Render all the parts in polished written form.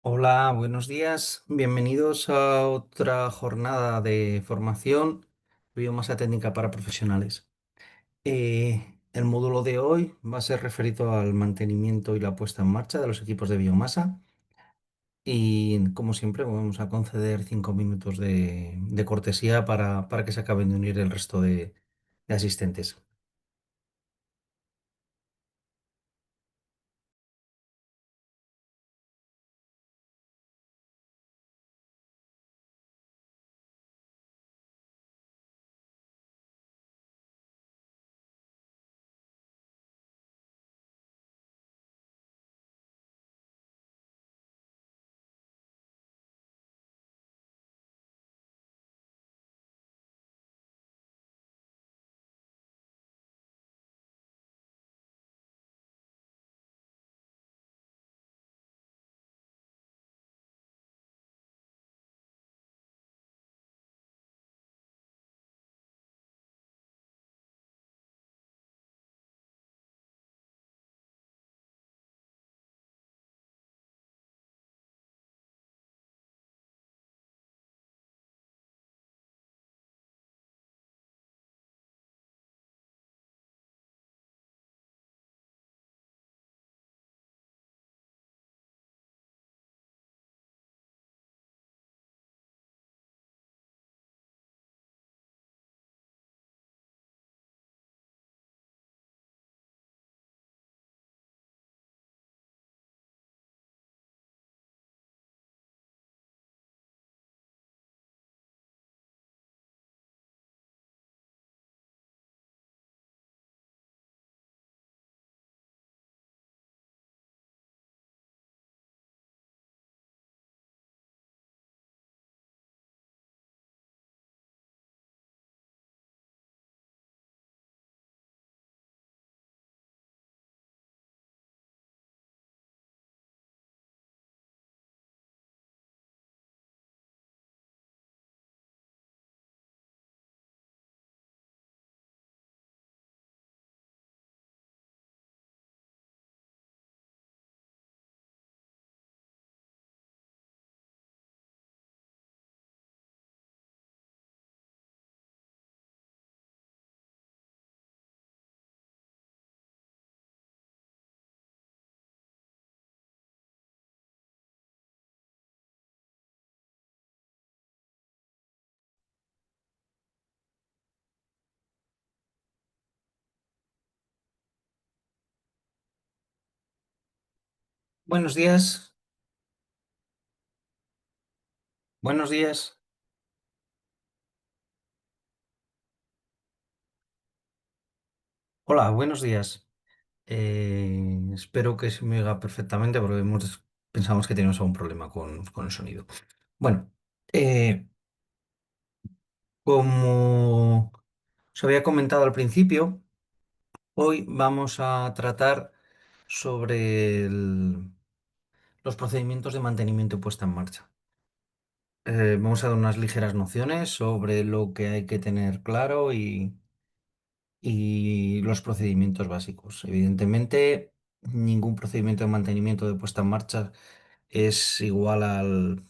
Hola, buenos días. Bienvenidos a otra jornada de formación biomasa técnica para profesionales. El módulo de hoy va a ser referido al mantenimiento y la puesta en marcha de los equipos de biomasa y, como siempre, vamos a conceder 5 minutos de cortesía para que se acaben de unir el resto de asistentes. Buenos días, buenos días. Hola, buenos días. Espero que se me oiga perfectamente porque pensamos que tenemos algún problema con el sonido. Bueno, eh, como os había comentado al principio, hoy vamos a tratar sobre los procedimientos de mantenimiento y puesta en marcha. Vamos a dar unas ligeras nociones sobre lo que hay que tener claro y los procedimientos básicos. Evidentemente, ningún procedimiento de mantenimiento de puesta en marcha es igual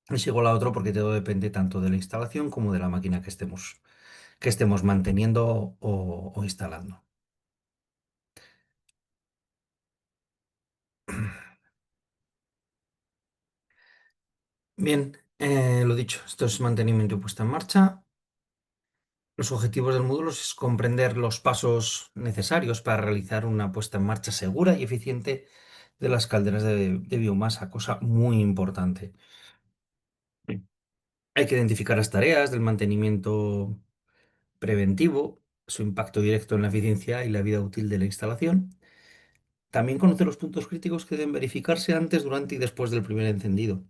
es igual a otro porque todo depende tanto de la instalación como de la máquina que estemos manteniendo o instalando. Bien, lo dicho, esto es mantenimiento y puesta en marcha. Los objetivos del módulo es comprender los pasos necesarios para realizar una puesta en marcha segura y eficiente de las calderas de biomasa, cosa muy importante. Hay que identificar las tareas del mantenimiento preventivo, su impacto directo en la eficiencia y la vida útil de la instalación. También conocer los puntos críticos que deben verificarse antes, durante y después del primer encendido.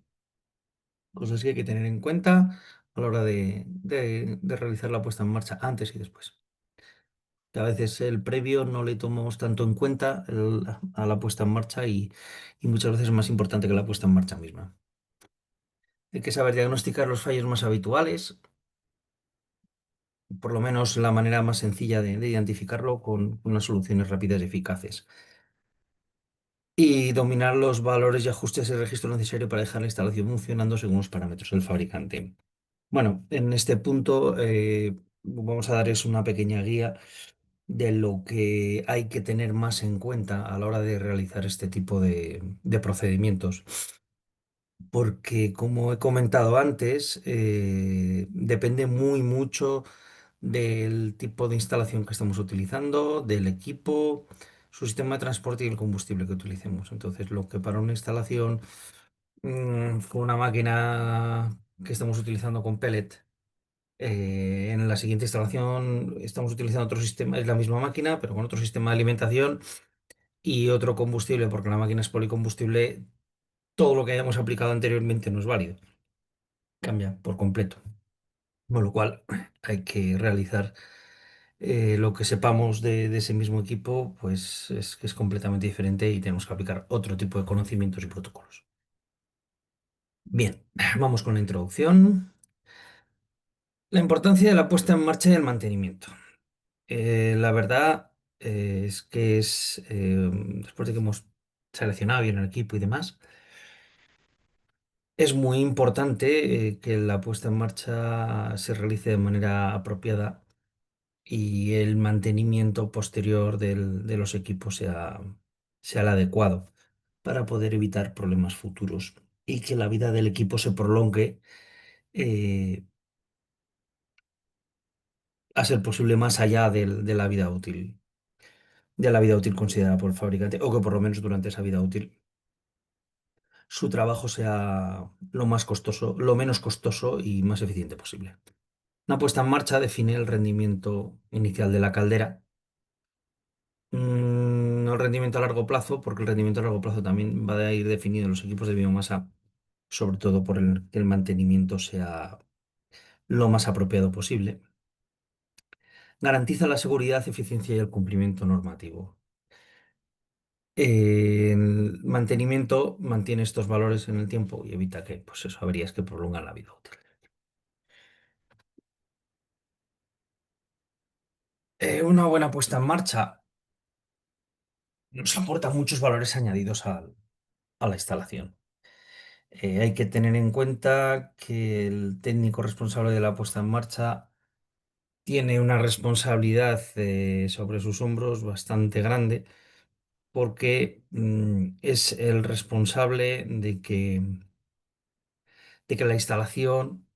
Cosas que hay que tener en cuenta a la hora de realizar la puesta en marcha antes y después. Que a veces el previo no le tomamos tanto en cuenta a la puesta en marcha y muchas veces es más importante que la puesta en marcha misma. Hay que saber diagnosticar los fallos más habituales, por lo menos la manera más sencilla de identificarlo con unas soluciones rápidas y eficaces. y dominar los valores y ajustes de registro necesario para dejar la instalación funcionando según los parámetros del fabricante. Bueno, en este punto vamos a darles una pequeña guía de lo que hay que tener más en cuenta a la hora de realizar este tipo de procedimientos. Porque, como he comentado antes, depende muy mucho del tipo de instalación que estamos utilizando, del equipo, su sistema de transporte y el combustible que utilicemos. Entonces, lo que para una instalación con una máquina que estamos utilizando con pellet, en la siguiente instalación estamos utilizando otro sistema, es la misma máquina, pero con otro sistema de alimentación y otro combustible, porque la máquina es policombustible, todo lo que hayamos aplicado anteriormente no es válido, cambia por completo. Con lo cual hay que realizar lo que sepamos de ese mismo equipo, pues es que es completamente diferente y tenemos que aplicar otro tipo de conocimientos y protocolos. Bien, vamos con la introducción. La importancia de la puesta en marcha y el mantenimiento. La verdad es que después de que hemos seleccionado bien el equipo y demás, es muy importante que la puesta en marcha se realice de manera apropiada y el mantenimiento posterior de los equipos sea el adecuado para poder evitar problemas futuros y que la vida del equipo se prolongue, eh, a ser posible más allá de la vida útil considerada por el fabricante, o que por lo menos durante esa vida útil su trabajo sea lo más costoso, lo menos costoso y más eficiente posible. Una puesta en marcha define el rendimiento inicial de la caldera. No el rendimiento a largo plazo, porque el rendimiento a largo plazo también va a ir definido en los equipos de biomasa, sobre todo por que el mantenimiento sea lo más apropiado posible. Garantiza la seguridad, eficiencia y el cumplimiento normativo. El mantenimiento mantiene estos valores en el tiempo y evita que, pues eso, averías que prolongan la vida útil. Una buena puesta en marcha nos aporta muchos valores añadidos a la instalación. Hay que tener en cuenta que el técnico responsable de la puesta en marcha tiene una responsabilidad sobre sus hombros bastante grande porque es el responsable de que la instalación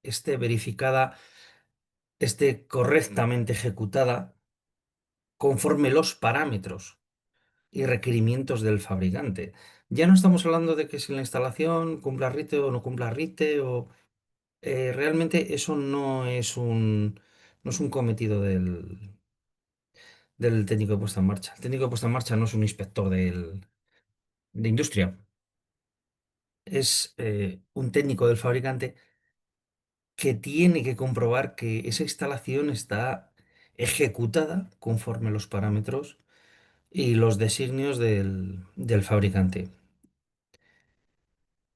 esté verificada, esté correctamente ejecutada conforme los parámetros y requerimientos del fabricante. Ya no estamos hablando de que si la instalación cumpla RITE o no cumpla RITE o realmente eso no es un cometido del técnico de puesta en marcha. El técnico de puesta en marcha no es un inspector de industria, es un técnico del fabricante que tiene que comprobar que esa instalación está ejecutada conforme a los parámetros y los designios del fabricante.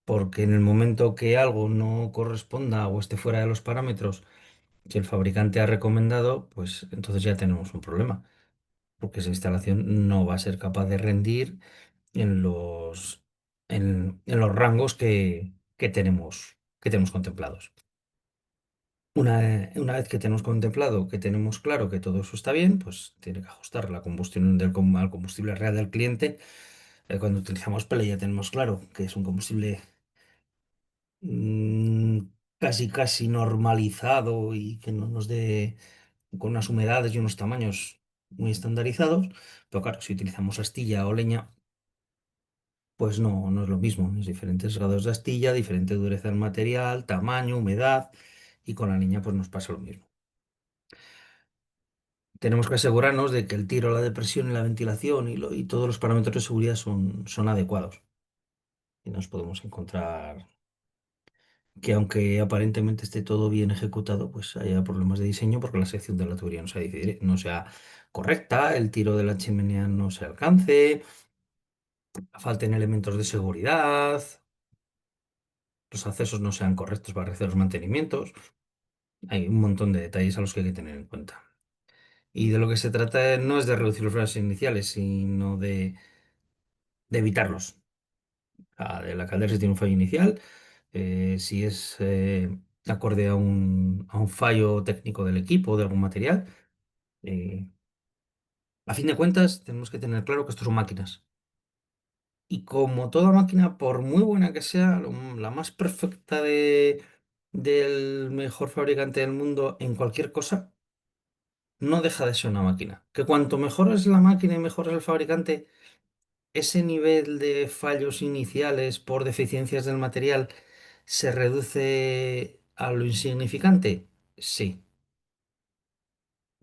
Porque en el momento que algo no corresponda o esté fuera de los parámetros que el fabricante ha recomendado, pues entonces ya tenemos un problema, porque esa instalación no va a ser capaz de rendir en los rangos que tenemos contemplados. Una vez que tenemos contemplado, que tenemos claro que todo eso está bien, pues tiene que ajustar la combustión al combustible real del cliente. Cuando utilizamos PELE ya tenemos claro que es un combustible mm, casi casi normalizado y que no nos dé con unas humedades y unos tamaños muy estandarizados. Pero claro, si utilizamos astilla o leña, pues no es lo mismo. Es diferentes grados de astilla, diferente dureza del material, tamaño, humedad, y con la leña pues nos pasa lo mismo. Tenemos que asegurarnos de que el tiro, la depresión y la ventilación y todos los parámetros de seguridad son adecuados. Y nos podemos encontrar que aunque aparentemente esté todo bien ejecutado, pues haya problemas de diseño porque la sección de la tubería no sea correcta, el tiro de la chimenea no se alcance, falten elementos de seguridad, los accesos no sean correctos para realizar los mantenimientos. Hay un montón de detalles a los que hay que tener en cuenta. Y de lo que se trata no es de reducir los problemas iniciales, sino de evitarlos. De la caldera si tiene un fallo inicial, si es acorde a un fallo técnico del equipo o de algún material. eh, a fin de cuentas, tenemos que tener claro que estos son máquinas. Y como toda máquina, por muy buena que sea, la más perfecta del mejor fabricante del mundo en cualquier cosa, no deja de ser una máquina. Que cuanto mejor es la máquina y mejor es el fabricante, ese nivel de fallos iniciales por deficiencias del material se reduce a lo insignificante. Sí,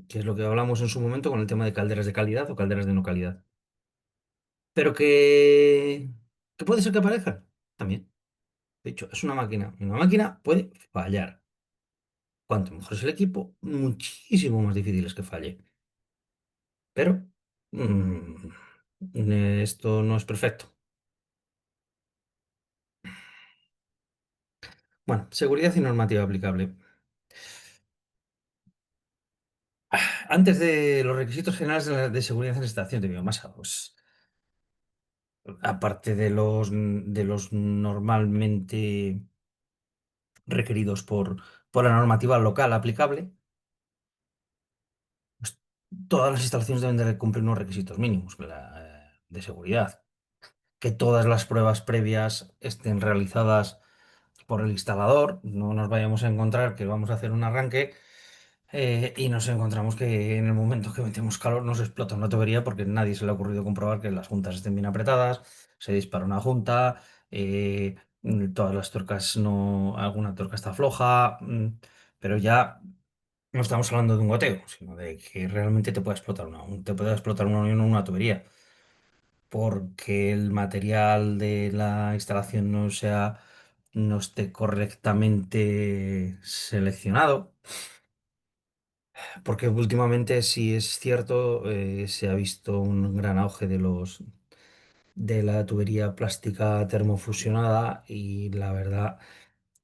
que es lo que hablamos en su momento con el tema de calderas de calidad o calderas de no calidad. Pero que puede ser que aparezcan también. De hecho, es una máquina. Una máquina puede fallar. Cuanto mejor es el equipo, muchísimo más difícil es que falle. Pero mm, esto no es perfecto. Bueno, seguridad y normativa aplicable. Antes de los requisitos generales de seguridad en estación de biomasa, pues aparte de los normalmente requeridos por la normativa local aplicable, pues todas las instalaciones deben de cumplir unos requisitos mínimos de seguridad. Que todas las pruebas previas estén realizadas por el instalador, no nos vayamos a encontrar que vamos a hacer un arranque y nos encontramos que en el momento que metemos calor nos explota una tubería porque nadie se le ha ocurrido comprobar que las juntas estén bien apretadas, se dispara una junta, todas las tuercas no, alguna tuerca está floja, pero ya no estamos hablando de un goteo, sino de que realmente te puede explotar te puede explotar una unión o una tubería porque el material de la instalación no esté correctamente seleccionado, porque últimamente sí es cierto, se ha visto un gran auge de la tubería plástica termofusionada y la verdad,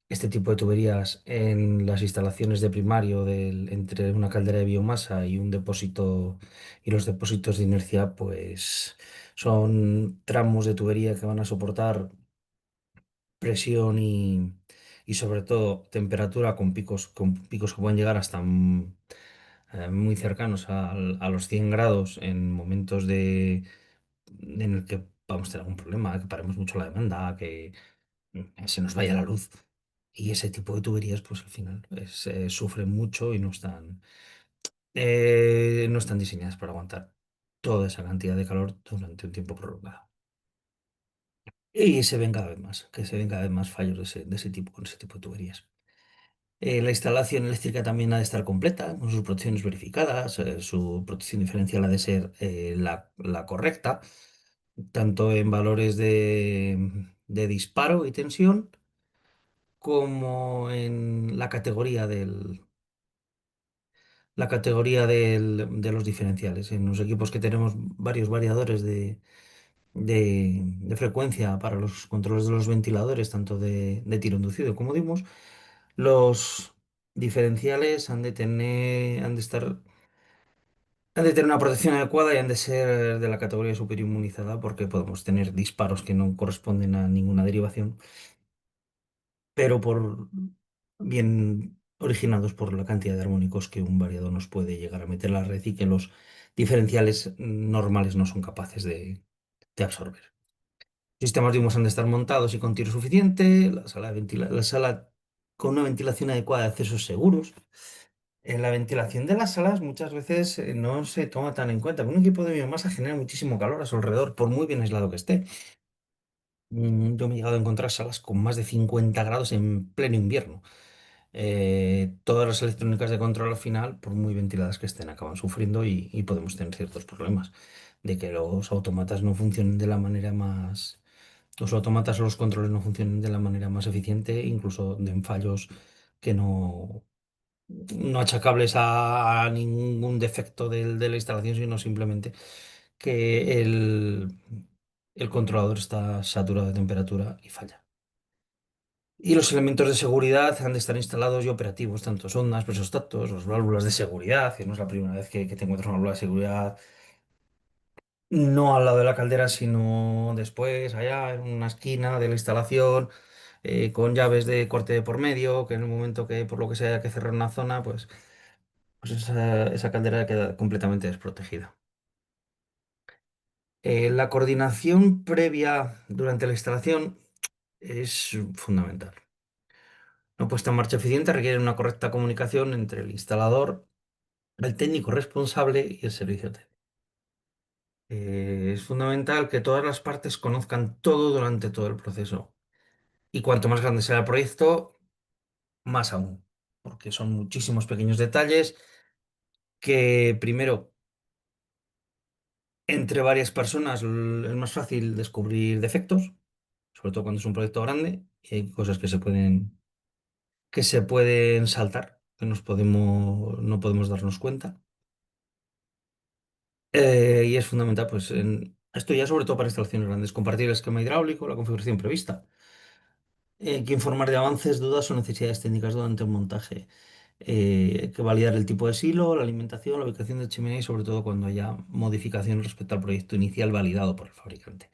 este tipo de tuberías en las instalaciones de primario entre una caldera de biomasa y un depósito y los depósitos de inercia, pues son tramos de tubería que van a soportar presión y sobre todo temperatura con picos que pueden llegar hasta muy cercanos a los 100 grados en momentos en el que vamos a tener algún problema, que paremos mucho la demanda, que se nos vaya la luz. Y ese tipo de tuberías, pues al final sufren mucho y no están diseñadas para aguantar toda esa cantidad de calor durante un tiempo prolongado. Y se ven cada vez más, que se ven cada vez más fallos de ese tipo, con ese tipo de tuberías. La instalación eléctrica también ha de estar completa, con sus protecciones verificadas, su protección diferencial ha de ser la correcta, tanto en valores de disparo y tensión, como en la categoría de los diferenciales. En los equipos que tenemos varios variadores de frecuencia para los controles de los ventiladores, tanto de tiro inducido como dimos, los diferenciales han de tener una protección adecuada y han de ser de la categoría super inmunizada porque podemos tener disparos que no corresponden a ninguna derivación, pero por bien originados por la cantidad de armónicos que un variador nos puede llegar a meter a la red y que los diferenciales normales no son capaces de absorber. Sistemas de humos han de estar montados y con tiro suficiente, la sala con una ventilación adecuada de accesos seguros. En la ventilación de las salas muchas veces no se toma tan en cuenta. Un equipo de biomasa genera muchísimo calor a su alrededor, por muy bien aislado que esté. Yo me he llegado a encontrar salas con más de 50 grados en pleno invierno. Todas las electrónicas de control al final, por muy ventiladas que estén, acaban sufriendo y podemos tener ciertos problemas de que los automatas no funcionen de la manera más... Los automatas o los controles no funcionen de la manera más eficiente, incluso den fallos que no achacables a ningún defecto de la instalación, sino simplemente que el controlador está saturado de temperatura y falla. Y los elementos de seguridad han de estar instalados y operativos, tanto sondas, presostatos, las válvulas de seguridad, que no es la primera vez que te encuentras una válvula de seguridad No al lado de la caldera, sino después, allá en una esquina de la instalación, con llaves de corte de por medio, que en el momento que por lo que sea haya que cerrar una zona, pues esa caldera queda completamente desprotegida. La coordinación previa durante la instalación es fundamental. Una puesta en marcha eficiente requiere una correcta comunicación entre el instalador, el técnico responsable y el servicio técnico. Es fundamental que todas las partes conozcan todo durante todo el proceso. Y cuanto más grande sea el proyecto, más aún, porque son muchísimos pequeños detalles que primero, entre varias personas es más fácil descubrir defectos, sobre todo cuando es un proyecto grande, y hay cosas que se pueden saltar, que no podemos darnos cuenta. Y es fundamental, pues, esto ya sobre todo para instalaciones grandes, compartir el esquema hidráulico, la configuración prevista, que informar de avances, dudas o necesidades técnicas durante el montaje. Hay que validar el tipo de silo, la alimentación, la ubicación de chimenea y sobre todo cuando haya modificaciones respecto al proyecto inicial validado por el fabricante.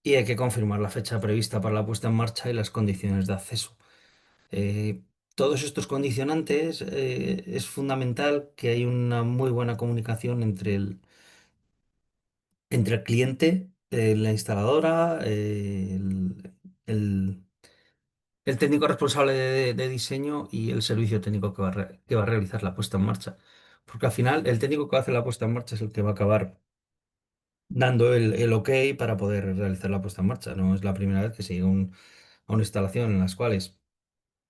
Y hay que confirmar la fecha prevista para la puesta en marcha y las condiciones de acceso. Eh, Todos estos condicionantes, es fundamental que haya una muy buena comunicación entre el cliente, la instaladora, el- el técnico responsable de diseño y el servicio técnico que va a realizar la puesta en marcha. Porque al final el técnico que va a hacer la puesta en marcha es el que va a acabar dando el ok para poder realizar la puesta en marcha. No es la primera vez que se llega a una instalación en las cuales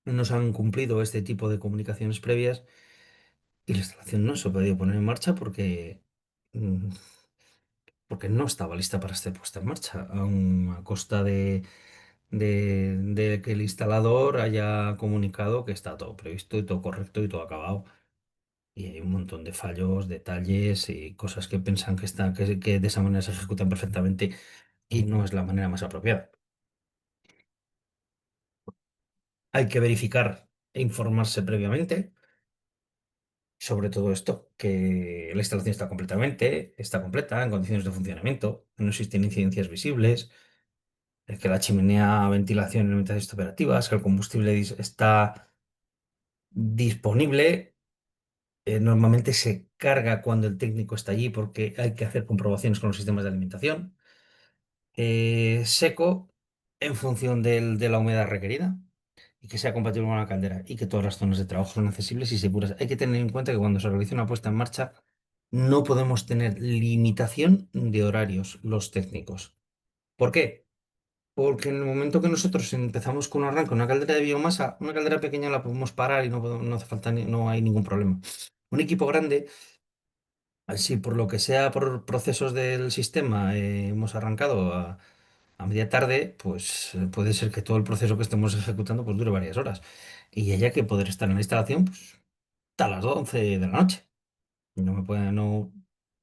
no se han cumplido este tipo de comunicaciones previas y la instalación no se ha podido poner en marcha mm, porque no estaba lista para ser puesta en marcha, aun a costa de que el instalador haya comunicado que está todo previsto y todo correcto y todo acabado. Y hay un montón de fallos, detalles y cosas que piensan que de esa manera se ejecutan perfectamente y no es la manera más apropiada. Hay que verificar e informarse previamente sobre todo esto, que la instalación está completa, en condiciones de funcionamiento, no existen incidencias visibles, que la chimenea, ventilación y alimentación están operativas, que el combustible está disponible. Normalmente se carga cuando el técnico está allí porque hay que hacer comprobaciones con los sistemas de alimentación. Seco en función de la humedad requerida y que sea compatible con la caldera y que todas las zonas de trabajo son accesibles y seguras. Hay que tener en cuenta que cuando se realiza una puesta en marcha no podemos tener limitación de horarios los técnicos. ¿Por qué? Porque en el momento que nosotros empezamos con un arranque, una caldera de biomasa, una caldera pequeña la podemos parar y no hace falta no hay ningún problema. Un equipo grande, si por lo que sea, por procesos del sistema, hemos arrancado a media tarde, pues puede ser que todo el proceso que estemos ejecutando pues dure varias horas. Y haya que poder estar en la instalación pues, hasta las 11 de la noche. No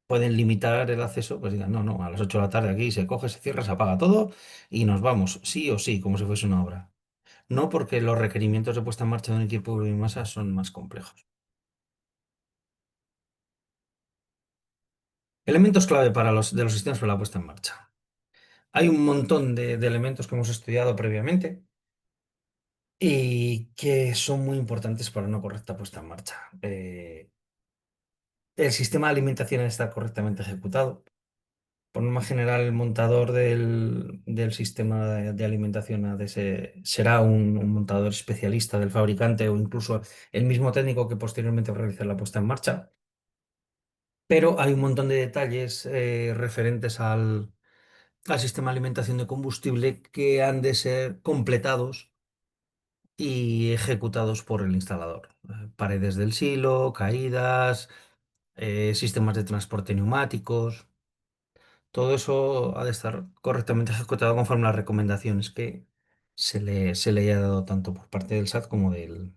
pueden limitar el acceso, pues digan, no, no, a las 8 de la tarde aquí se coge, se cierra, se apaga todo y nos vamos, sí o sí, como si fuese una obra. No porque los requerimientos de puesta en marcha de un equipo de masa son más complejos. Elementos clave de los sistemas para la puesta en marcha. Hay un montón de elementos que hemos estudiado previamente y que son muy importantes para una correcta puesta en marcha. El sistema de alimentación está correctamente ejecutado. Por norma general, el montador del sistema de alimentación será un montador especialista del fabricante o incluso el mismo técnico que posteriormente va a realizar la puesta en marcha. Pero hay un montón de detalles referentes al sistema de alimentación de combustible que han de ser completados y ejecutados por el instalador. Paredes del silo, caídas, sistemas de transporte neumáticos. Todo eso ha de estar correctamente ejecutado conforme a las recomendaciones que se le haya dado tanto por parte del SAT como del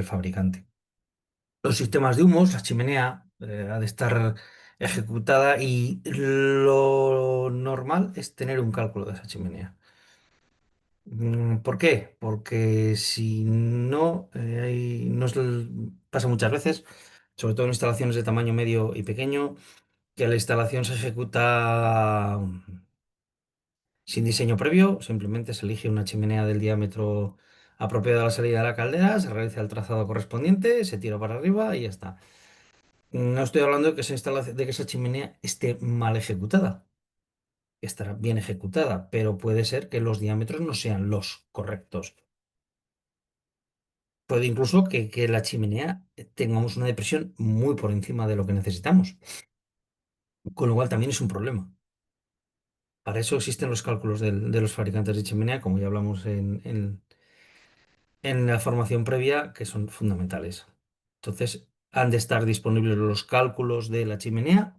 fabricante. Los sistemas de humos, la chimenea, ha de estar ejecutada y lo normal es tener un cálculo de esa chimenea. ¿Por qué? Porque si no, pasa muchas veces, sobre todo en instalaciones de tamaño medio y pequeño. que la instalación se ejecuta sin diseño previo, simplemente se elige una chimenea del diámetro apropiado a la salida de la caldera, se realiza el trazado correspondiente, se tira para arriba y ya está. No estoy hablando de que de que esa chimenea esté mal ejecutada, estará bien ejecutada, pero puede ser que los diámetros no sean los correctos. Puede incluso que la chimenea tengamos una depresión muy por encima de lo que necesitamos, con lo cual también es un problema. Para eso existen los cálculos de los fabricantes de chimenea, como ya hablamos en la formación previa, que son fundamentales. Entonces, han de estar disponibles los cálculos de la chimenea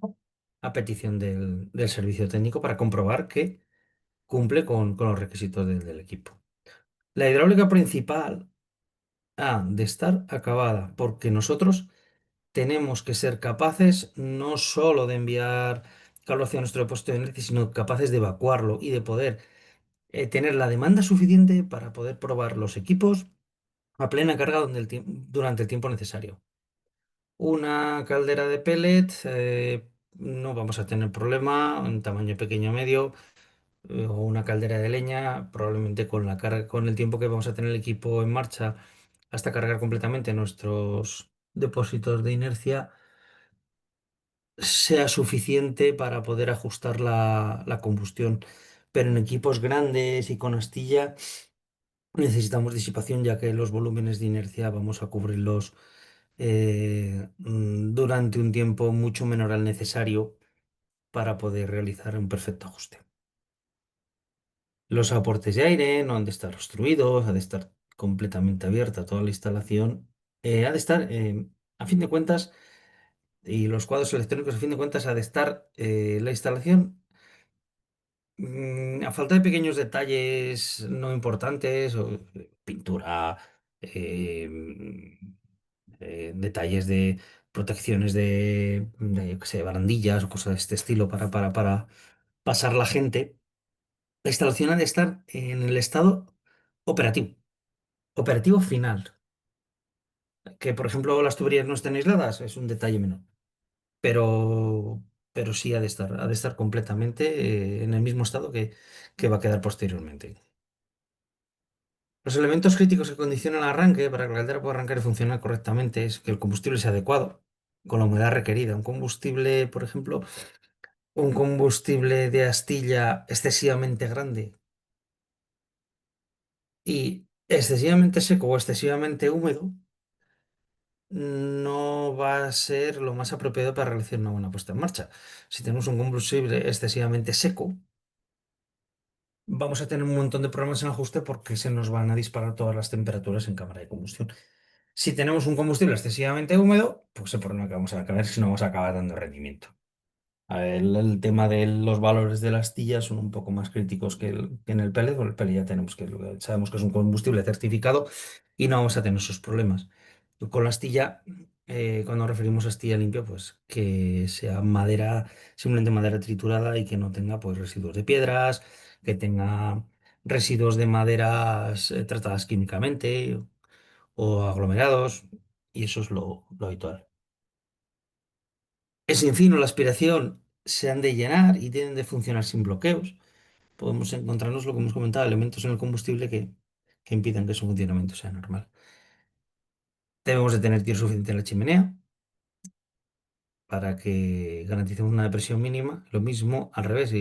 a petición del servicio técnico para comprobar que cumple con los requisitos del equipo. La hidráulica principal ha de estar acabada porque nosotros tenemos que ser capaces no solo de enviar calor hacia nuestro depósito de inercia, sino capaces de evacuarlo y de poder tener la demanda suficiente para poder probar los equipos a plena carga durante el tiempo necesario. Una caldera de pellet, no vamos a tener problema, en tamaño pequeño o medio, o una caldera de leña, probablemente con la carga, con el tiempo que vamos a tener el equipo en marcha hasta cargar completamente nuestros depósitos de inercia, sea suficiente para poder ajustar la combustión. Pero en equipos grandes y con astilla necesitamos disipación, ya que los volúmenes de inercia vamos a cubrirlos durante un tiempo mucho menor al necesario para poder realizar un perfecto ajuste. Los aportes de aire no han de estar obstruidos, ha de estar completamente abierta toda la instalación, ha de estar, a fin de cuentas, y los cuadros electrónicos, a fin de cuentas, ha de estar la instalación, a falta de pequeños detalles no importantes, o pintura, eh, detalles de protecciones yo qué sé, barandillas o cosas de este estilo para pasar la gente. La instalación ha de estar en el estado operativo, operativo final. Que, por ejemplo, las tuberías no estén aisladas es un detalle menor, pero, pero sí ha de estar completamente en el mismo estado que va a quedar posteriormente. Los elementos críticos que condicionan el arranque para que la caldera pueda arrancar y funcionar correctamente es que el combustible sea adecuado, con la humedad requerida. Un combustible, por ejemplo, un combustible de astilla excesivamente grande y excesivamente seco o excesivamente húmedo no va a ser lo más apropiado para realizar una buena puesta en marcha. Si tenemos un combustible excesivamente seco, vamos a tener un montón de problemas en ajuste porque se nos van a disparar todas las temperaturas en cámara de combustión. Si tenemos un combustible excesivamente húmedo, pues el problema que vamos a acabar es que no vamos a acabar dando rendimiento. A ver, el tema de los valores de la astilla son un poco más críticos que en el pellet. Con el pellet ya sabemos que es un combustible certificado y no vamos a tener esos problemas. Con la astilla, cuando nos referimos a astilla limpia, pues que sea madera, simplemente madera triturada y que no tenga pues residuos de piedras, que tenga residuos de maderas tratadas químicamente o aglomerados, y eso es lo habitual. El sin o la aspiración se han de llenar y tienen de funcionar sin bloqueos. Podemos encontrarnos, lo que hemos comentado, elementos en el combustible que impidan que su funcionamiento sea normal. Debemos de tener tiro suficiente en la chimenea para que garanticemos una depresión mínima. Lo mismo al revés,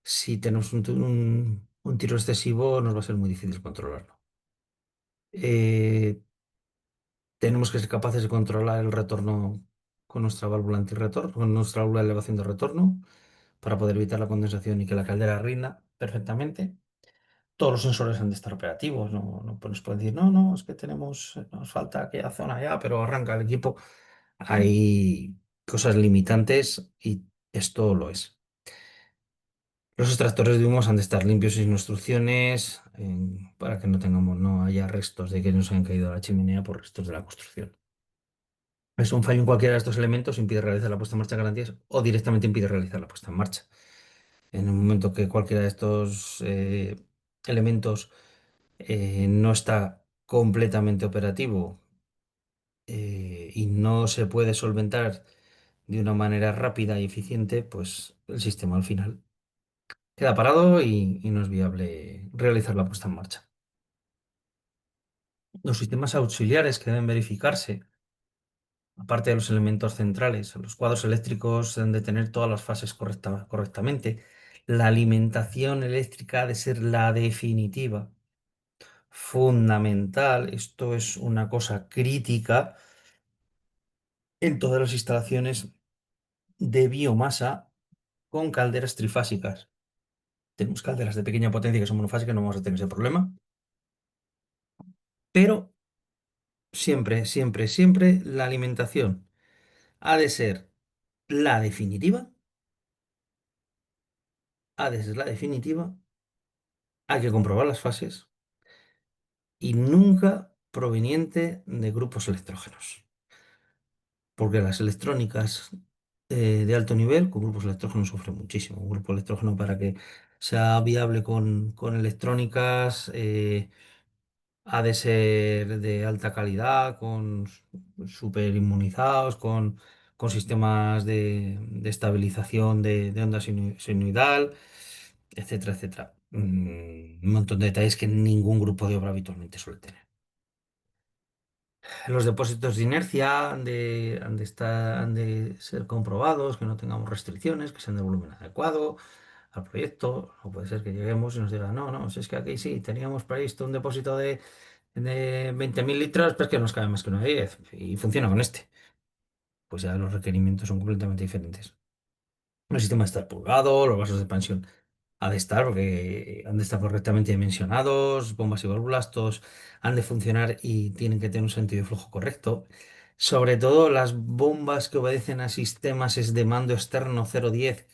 si tenemos un tiro excesivo, nos va a ser muy difícil controlarlo. Eh, Tenemos que ser capaces de controlar el retorno con nuestra válvula antirretorno, con nuestra válvula de elevación de retorno, para poder evitar la condensación y que la caldera rinda perfectamente. Todos los sensores han de estar operativos, no nos pueden decir, no, no, es que nos falta aquella zona ya, pero arranca el equipo. Hay cosas limitantes y esto lo es. Los extractores de humos han de estar limpios y sin obstrucciones para que no haya restos de que nos han caído a la chimenea por restos de la construcción. Es un fallo en cualquiera de estos elementos, impide realizar la puesta en marcha de garantías o directamente impide realizar la puesta en marcha. En el momento que cualquiera de estos elementos no está completamente operativo y no se puede solventar de una manera rápida y eficiente, pues el sistema al final queda parado y no es viable realizar la puesta en marcha. Los sistemas auxiliares que deben verificarse, aparte de los elementos centrales, los cuadros eléctricos deben de tener todas las fases correctamente. La alimentación eléctrica ha de ser la definitiva, fundamental. Esto es una cosa crítica en todas las instalaciones de biomasa con calderas trifásicas. Tenemos calderas de pequeña potencia que son monofásicas, no vamos a tener ese problema, pero siempre, siempre, siempre la alimentación ha de ser la definitiva, ha de ser la definitiva, hay que comprobar las fases y nunca proveniente de grupos electrógenos, porque las electrónicas de alto nivel con grupos electrógenos sufren muchísimo. Un grupo electrógeno para que sea viable con electrónicas ha de ser de alta calidad, con super inmunizados, con sistemas de estabilización de onda sinusoidal, etcétera, etcétera. Un montón de detalles que ningún grupo de obra habitualmente suele tener. Los depósitos de inercia han de ser comprobados, que no tengamos restricciones, que sean de volumen adecuado al proyecto. No puede ser que lleguemos y nos digan, no, no, si es que aquí sí, teníamos previsto un depósito de 20.000 litros, pero es que nos cabe más que uno de 10 y funciona con este. Pues ya los requerimientos son completamente diferentes. El sistema de estar purgado, los vasos de expansión ha de estar porque han de estar correctamente dimensionados, bombas y válvulas, todos han de funcionar y tienen que tener un sentido de flujo correcto. Sobre todo las bombas que obedecen a sistemas es de mando externo 010,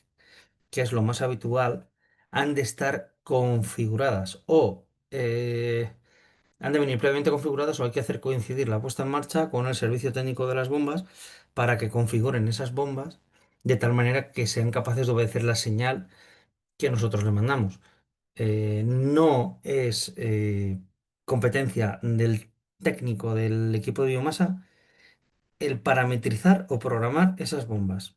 que es lo más habitual, han de estar configuradas o han de venir previamente configuradas o hay que hacer coincidir la puesta en marcha con el servicio técnico de las bombas para que configuren esas bombas de tal manera que sean capaces de obedecer la señal que nosotros le mandamos. No es competencia del técnico del equipo de biomasa el parametrizar o programar esas bombas.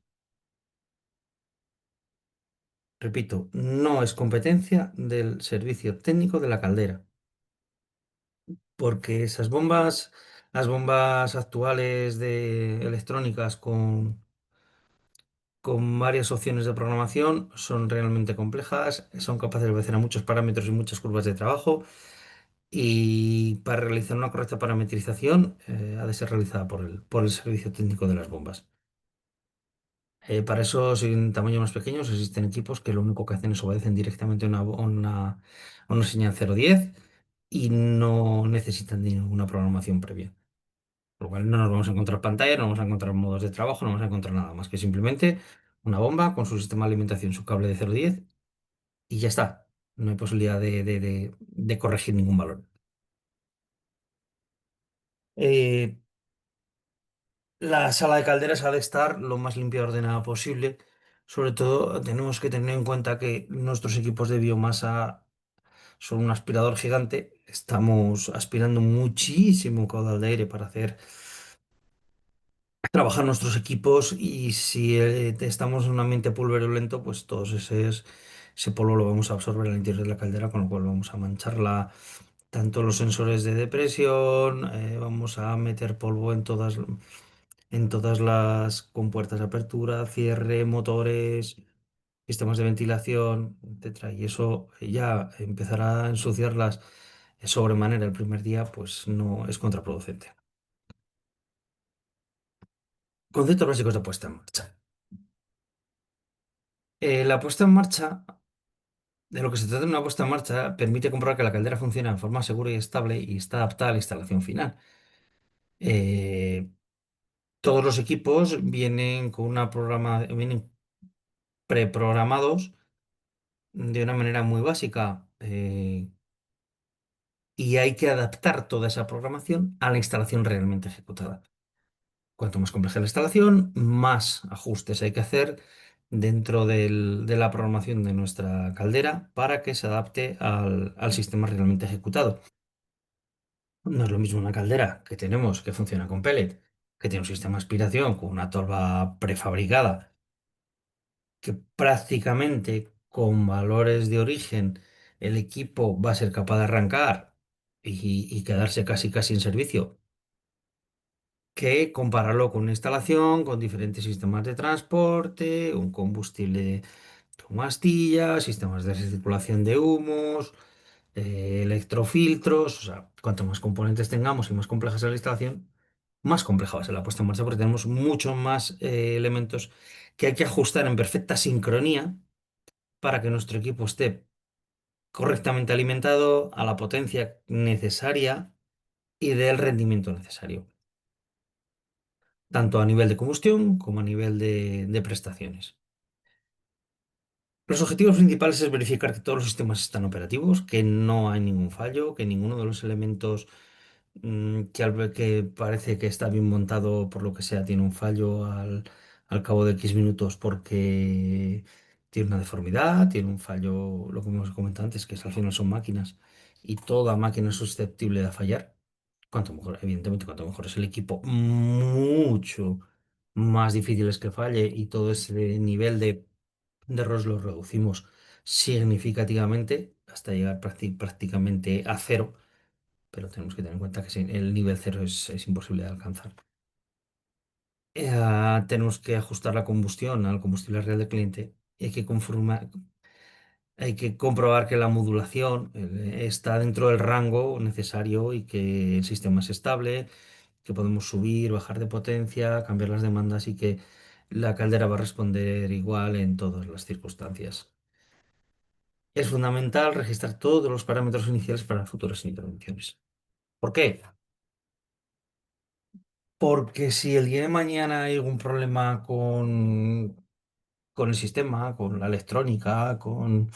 Repito, no es competencia del servicio técnico de la caldera, porque esas bombas, las bombas actuales de electrónicas con varias opciones de programación son realmente complejas, son capaces de obedecer a muchos parámetros y muchas curvas de trabajo. Y para realizar una correcta parametrización ha de ser realizada por el servicio técnico de las bombas. Para eso, si en tamaños más pequeños, existen equipos que lo único que hacen es obedecen directamente a una señal 010 y no necesitan de ninguna programación previa. Por lo cual no nos vamos a encontrar pantalla, no vamos a encontrar modos de trabajo, no vamos a encontrar nada más que simplemente una bomba con su sistema de alimentación, su cable de 010 y ya está. No hay posibilidad de corregir ningún valor. Eh, La sala de calderas ha de estar lo más limpia y ordenada posible. Sobre todo, tenemos que tener en cuenta que nuestros equipos de biomasa son un aspirador gigante. Estamos aspirando muchísimo caudal de aire para hacer trabajar nuestros equipos y si estamos en un ambiente pulverulento, pues ese polvo lo vamos a absorber al interior de la caldera, con lo cual vamos a mancharla tanto los sensores de depresión, vamos a meter polvo en todas las compuertas de apertura, cierre, motores, sistemas de ventilación, etcétera. Y eso ya empezará a ensuciarlas sobremanera el primer día, pues no es contraproducente. Conceptos básicos de puesta en marcha. La puesta en marcha, de lo que se trata de una puesta en marcha, permite comprobar que la caldera funciona de forma segura y estable y está adaptada a la instalación final. Eh, Todos los equipos vienen preprogramados de una manera muy básica y hay que adaptar toda esa programación a la instalación realmente ejecutada. Cuanto más compleja la instalación, más ajustes hay que hacer dentro de la programación de nuestra caldera para que se adapte al sistema realmente ejecutado. No es lo mismo una caldera que tenemos que funciona con pellet, que tiene un sistema de aspiración con una tolva prefabricada, que prácticamente con valores de origen el equipo va a ser capaz de arrancar y quedarse casi casi en servicio, que compararlo con una instalación, con diferentes sistemas de transporte, un combustible con astillas, sistemas de recirculación de humos, electrofiltros, o sea, cuanto más componentes tengamos y más compleja sea la instalación, más compleja va a ser la puesta en marcha porque tenemos muchos más elementos que hay que ajustar en perfecta sincronía para que nuestro equipo esté correctamente alimentado a la potencia necesaria y dé el rendimiento necesario, tanto a nivel de combustión como a nivel de prestaciones. Los objetivos principales es verificar que todos los sistemas están operativos, que no hay ningún fallo, que ninguno de los elementos que parece que está bien montado por lo que sea tiene un fallo al cabo de X minutos porque tiene una deformidad, tiene un fallo, lo que hemos comentado antes, que es, al final son máquinas y toda máquina es susceptible de fallar. Cuanto mejor, evidentemente, cuanto mejor es el equipo, mucho más difícil es que falle y todo ese nivel de errores lo reducimos significativamente hasta llegar prácticamente a cero, pero tenemos que tener en cuenta que el nivel cero es imposible de alcanzar. Tenemos que ajustar la combustión al combustible real del cliente y hay que comprobar que la modulación está dentro del rango necesario y que el sistema es estable, que podemos subir, bajar de potencia, cambiar las demandas y que la caldera va a responder igual en todas las circunstancias. Es fundamental registrar todos los parámetros iniciales para futuras intervenciones. ¿Por qué? Porque si el día de mañana hay algún problema con el sistema, con la electrónica, con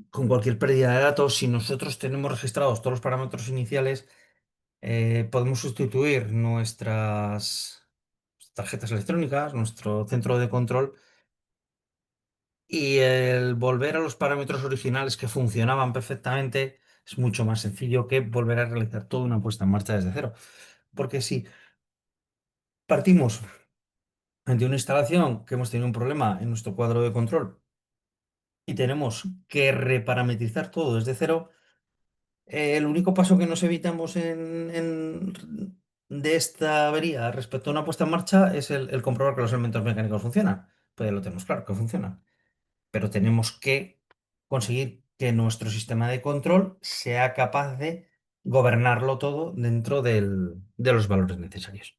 cualquier pérdida de datos, si nosotros tenemos registrados todos los parámetros iniciales, podemos sustituir nuestras tarjetas electrónicas, nuestro centro de control, y el volver a los parámetros originales que funcionaban perfectamente es mucho más sencillo que volver a realizar toda una puesta en marcha desde cero. Porque si partimos ante una instalación que hemos tenido un problema en nuestro cuadro de control y tenemos que reparametrizar todo desde cero, el único paso que nos evitamos de esta avería respecto a una puesta en marcha es el comprobar que los elementos mecánicos funcionan. Pues ya lo tenemos claro que funcionan. Pero tenemos que conseguir que nuestro sistema de control sea capaz de gobernarlo todo dentro de los valores necesarios.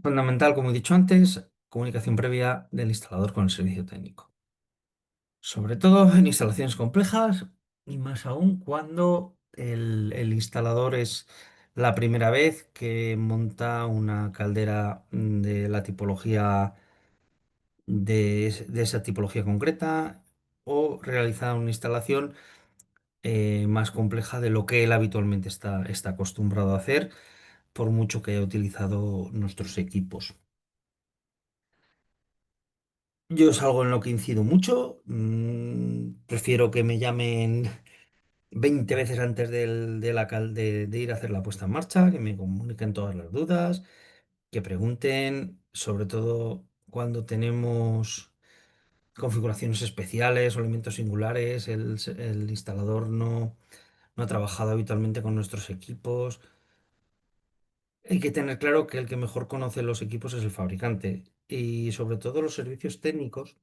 Fundamental, como he dicho antes, comunicación previa del instalador con el servicio técnico. Sobre todo en instalaciones complejas y más aún cuando el instalador es la primera vez que monta una caldera de la tipología de esa tipología concreta o realiza una instalación más compleja de lo que él habitualmente está acostumbrado a hacer, por mucho que haya utilizado nuestros equipos. Yo es algo en lo que incido mucho. Prefiero que me llamen 20 veces antes de ir a hacer la puesta en marcha, que me comuniquen todas las dudas, que pregunten, sobre todo cuando tenemos configuraciones especiales o elementos singulares, el instalador no ha trabajado habitualmente con nuestros equipos. Hay que tener claro que el que mejor conoce los equipos es el fabricante y sobre todo los servicios técnicos.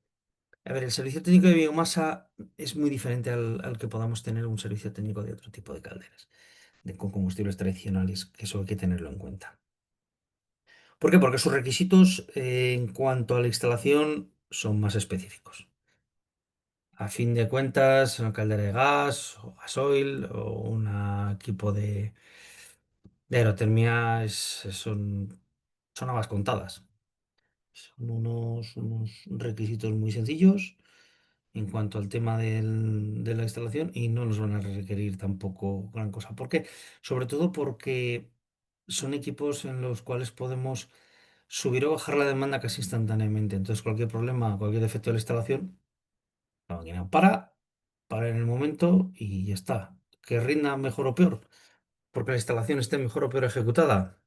A ver, el servicio técnico de biomasa es muy diferente al que podamos tener un servicio técnico de otro tipo de calderas, con combustibles tradicionales, que eso hay que tenerlo en cuenta. ¿Por qué? Porque sus requisitos en cuanto a la instalación son más específicos. A fin de cuentas, una caldera de gas o gasoil o un equipo de aerotermia son habas contadas. Son unos requisitos muy sencillos en cuanto al tema de la instalación y no nos van a requerir tampoco gran cosa. ¿Por qué? Sobre todo porque son equipos en los cuales podemos subir o bajar la demanda casi instantáneamente. Entonces, cualquier problema, cualquier defecto de la instalación, la máquina para en el momento y ya está. Que rinda mejor o peor. porque la instalación esté mejor o peor ejecutada.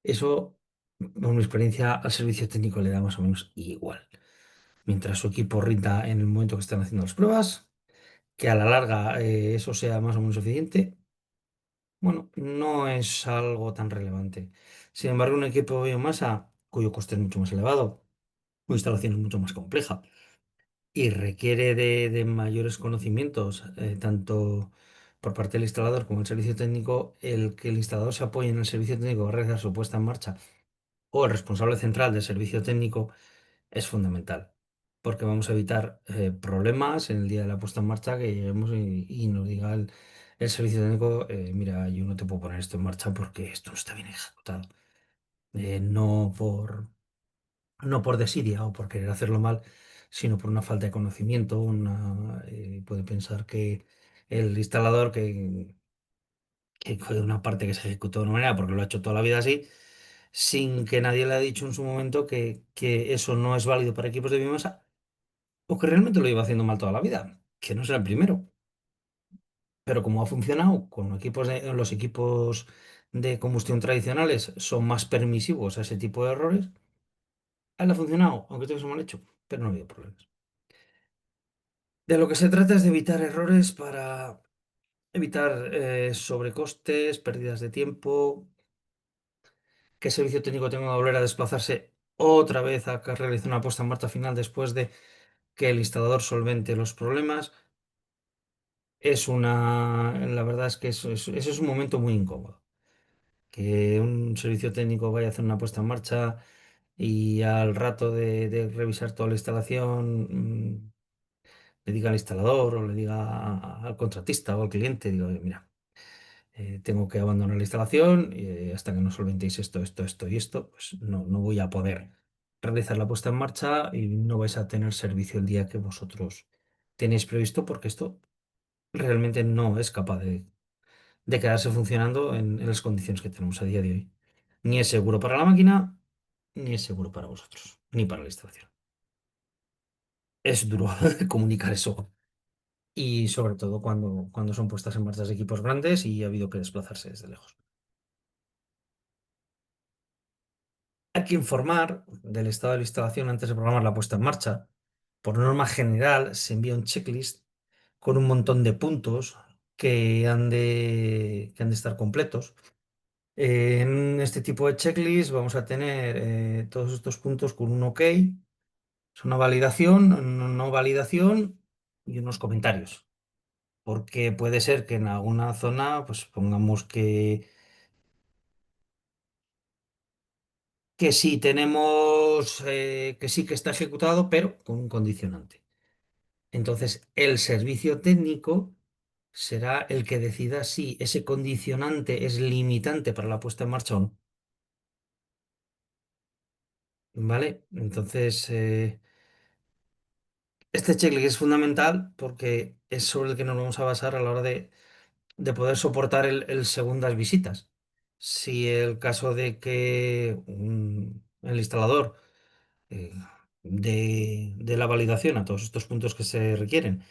Eso, por mi experiencia, al servicio técnico le da más o menos igual. Mientras su equipo rinda en el momento que están haciendo las pruebas, que a la larga eso sea más o menos eficiente, bueno, no es algo tan relevante. Sin embargo, un equipo de biomasa, cuyo coste es mucho más elevado, cuya instalación es mucho más compleja y requiere de mayores conocimientos, tanto por parte del instalador como el servicio técnico, el que el instalador se apoye en el servicio técnico para realizar su puesta en marcha o el responsable central del servicio técnico es fundamental, porque vamos a evitar problemas en el día de la puesta en marcha que lleguemos y nos diga el servicio técnico, mira, yo no te puedo poner esto en marcha porque esto no está bien ejecutado. No por desidia o por querer hacerlo mal, sino por una falta de conocimiento. Puede pensar que el instalador que fue una parte que se ejecutó de una manera porque lo ha hecho toda la vida así, sin que nadie le haya dicho en su momento que eso no es válido para equipos de biomasa o que realmente lo iba haciendo mal toda la vida, que no será el primero. Pero como ha funcionado con los equipos de combustión tradicionales son más permisivos a ese tipo de errores, a él le ha funcionado, aunque todo eso mal hecho, pero no ha habido problemas. De lo que se trata es de evitar errores para evitar sobrecostes, pérdidas de tiempo, que el servicio técnico tenga que volver a desplazarse otra vez a que realice una puesta en marcha final después de que el instalador solvente los problemas. La verdad es que eso es un momento muy incómodo. Que un servicio técnico vaya a hacer una puesta en marcha y al rato de revisar toda la instalación, le diga al instalador o le diga al contratista o al cliente, digo, "Oye, mira, tengo que abandonar la instalación hasta que no solventéis esto y esto, pues no voy a poder realizar la puesta en marcha y no vais a tener servicio el día que vosotros tenéis previsto porque esto realmente no es capaz de quedarse funcionando en las condiciones que tenemos a día de hoy. Ni es seguro para la máquina, ni es seguro para vosotros, ni para la instalación. Es duro comunicar eso. Y sobre todo cuando son puestas en marcha de equipos grandes y ha habido que desplazarse desde lejos. Hay que informar del estado de la instalación antes de programar la puesta en marcha. Por norma general, se envía un checklist con un montón de puntos que han de estar completos. En este tipo de checklist vamos a tener todos estos puntos con un OK, es una validación, una no validación y unos comentarios. Porque puede ser que en alguna zona pues pongamos que sí tenemos, que sí que está ejecutado, pero con un condicionante. Entonces, el servicio técnico será el que decida si ese condicionante es limitante para la puesta en marcha o no. ¿Vale? Entonces, este checklist es fundamental porque es sobre el que nos vamos a basar a la hora de poder soportar el segundas visitas. Si el caso de que el instalador eh, de la validación a todos estos puntos que se requieren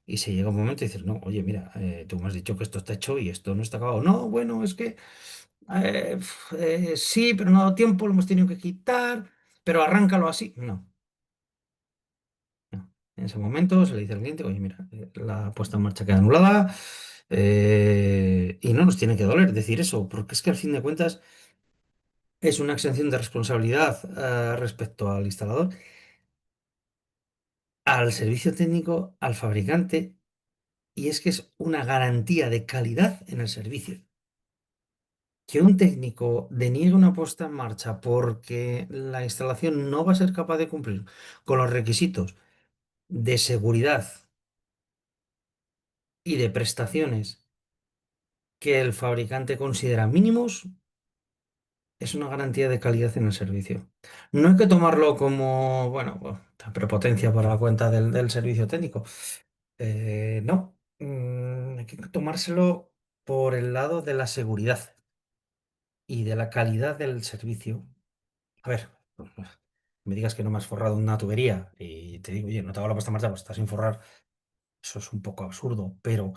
y se llega un momento y dices, no, oye, mira, tú me has dicho que esto está hecho y esto no está acabado. No, bueno, es que sí, pero no ha dado tiempo, lo hemos tenido que quitar, pero arráncalo así. No. No. En ese momento se le dice al cliente, oye, mira, la puesta en marcha queda anulada y no nos tiene que doler decir eso, porque es que al fin de cuentas es una exención de responsabilidad respecto al instalador, al servicio técnico, al fabricante, y es que es una garantía de calidad en el servicio. Que un técnico deniegue una puesta en marcha porque la instalación no va a ser capaz de cumplir con los requisitos de seguridad y de prestaciones que el fabricante considera mínimos, es una garantía de calidad en el servicio. No hay que tomarlo como, bueno, prepotencia para la cuenta del servicio técnico. No. Hay que tomárselo por el lado de la seguridad y de la calidad del servicio. A ver, me digas que no me has forrado una tubería y te digo, oye, no te hago la puesta en marcha, pues estás sin forrar. Eso es un poco absurdo, pero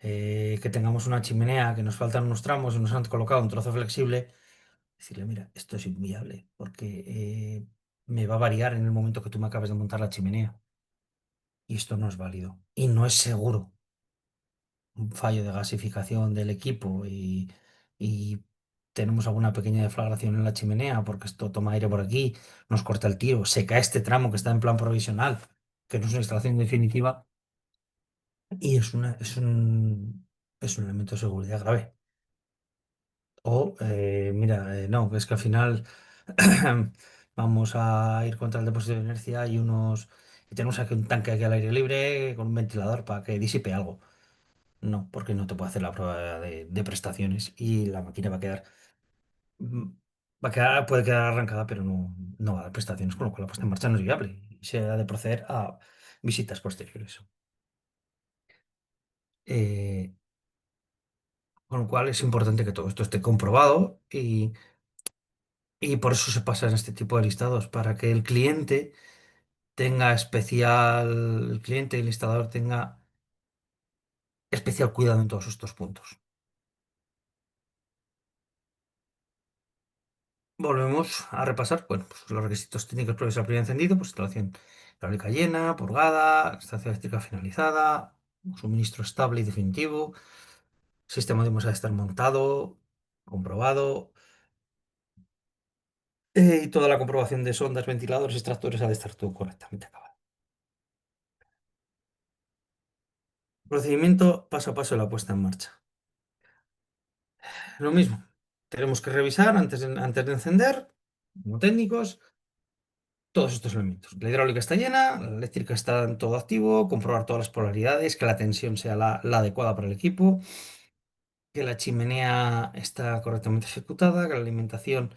que tengamos una chimenea, que nos faltan unos tramos y nos han colocado un trozo flexible, decirle, mira, esto es inviable porque me va a variar en el momento que tú me acabes de montar la chimenea y esto no es válido y no es seguro. Un fallo de gasificación del equipo y tenemos alguna pequeña deflagración en la chimenea porque esto toma aire por aquí, nos corta el tiro, se cae este tramo que está en plan provisional, que no es una instalación definitiva y es un elemento de seguridad grave. O, mira, no, es que al final vamos a ir contra el depósito de inercia y tenemos aquí un tanque aquí al aire libre con un ventilador para que disipe algo. No, porque no te puede hacer la prueba de prestaciones y la máquina mm, puede quedar arrancada, pero no va a dar prestaciones, con lo cual la puesta en marcha no es viable y se ha de proceder a visitas posteriores. Eh, con lo cual es importante que todo esto esté comprobado y por eso se pasa en este tipo de listados, para que el cliente y el listador tenga especial cuidado en todos estos puntos. Volvemos a repasar, bueno, pues los requisitos técnicos previos al primer encendido, pues instalación hidráulica llena, purgada, instalación eléctrica finalizada, suministro estable y definitivo, sistema de ha de estar montado, comprobado, y toda la comprobación de sondas, ventiladores, extractores ha de estar todo correctamente acabado. Procedimiento paso a paso de la puesta en marcha. Lo mismo, tenemos que revisar antes de encender, como técnicos, todos estos elementos. La hidráulica está llena, la eléctrica está en todo activo, comprobar todas las polaridades, que la tensión sea la adecuada para el equipo, que la chimenea está correctamente ejecutada, que la alimentación,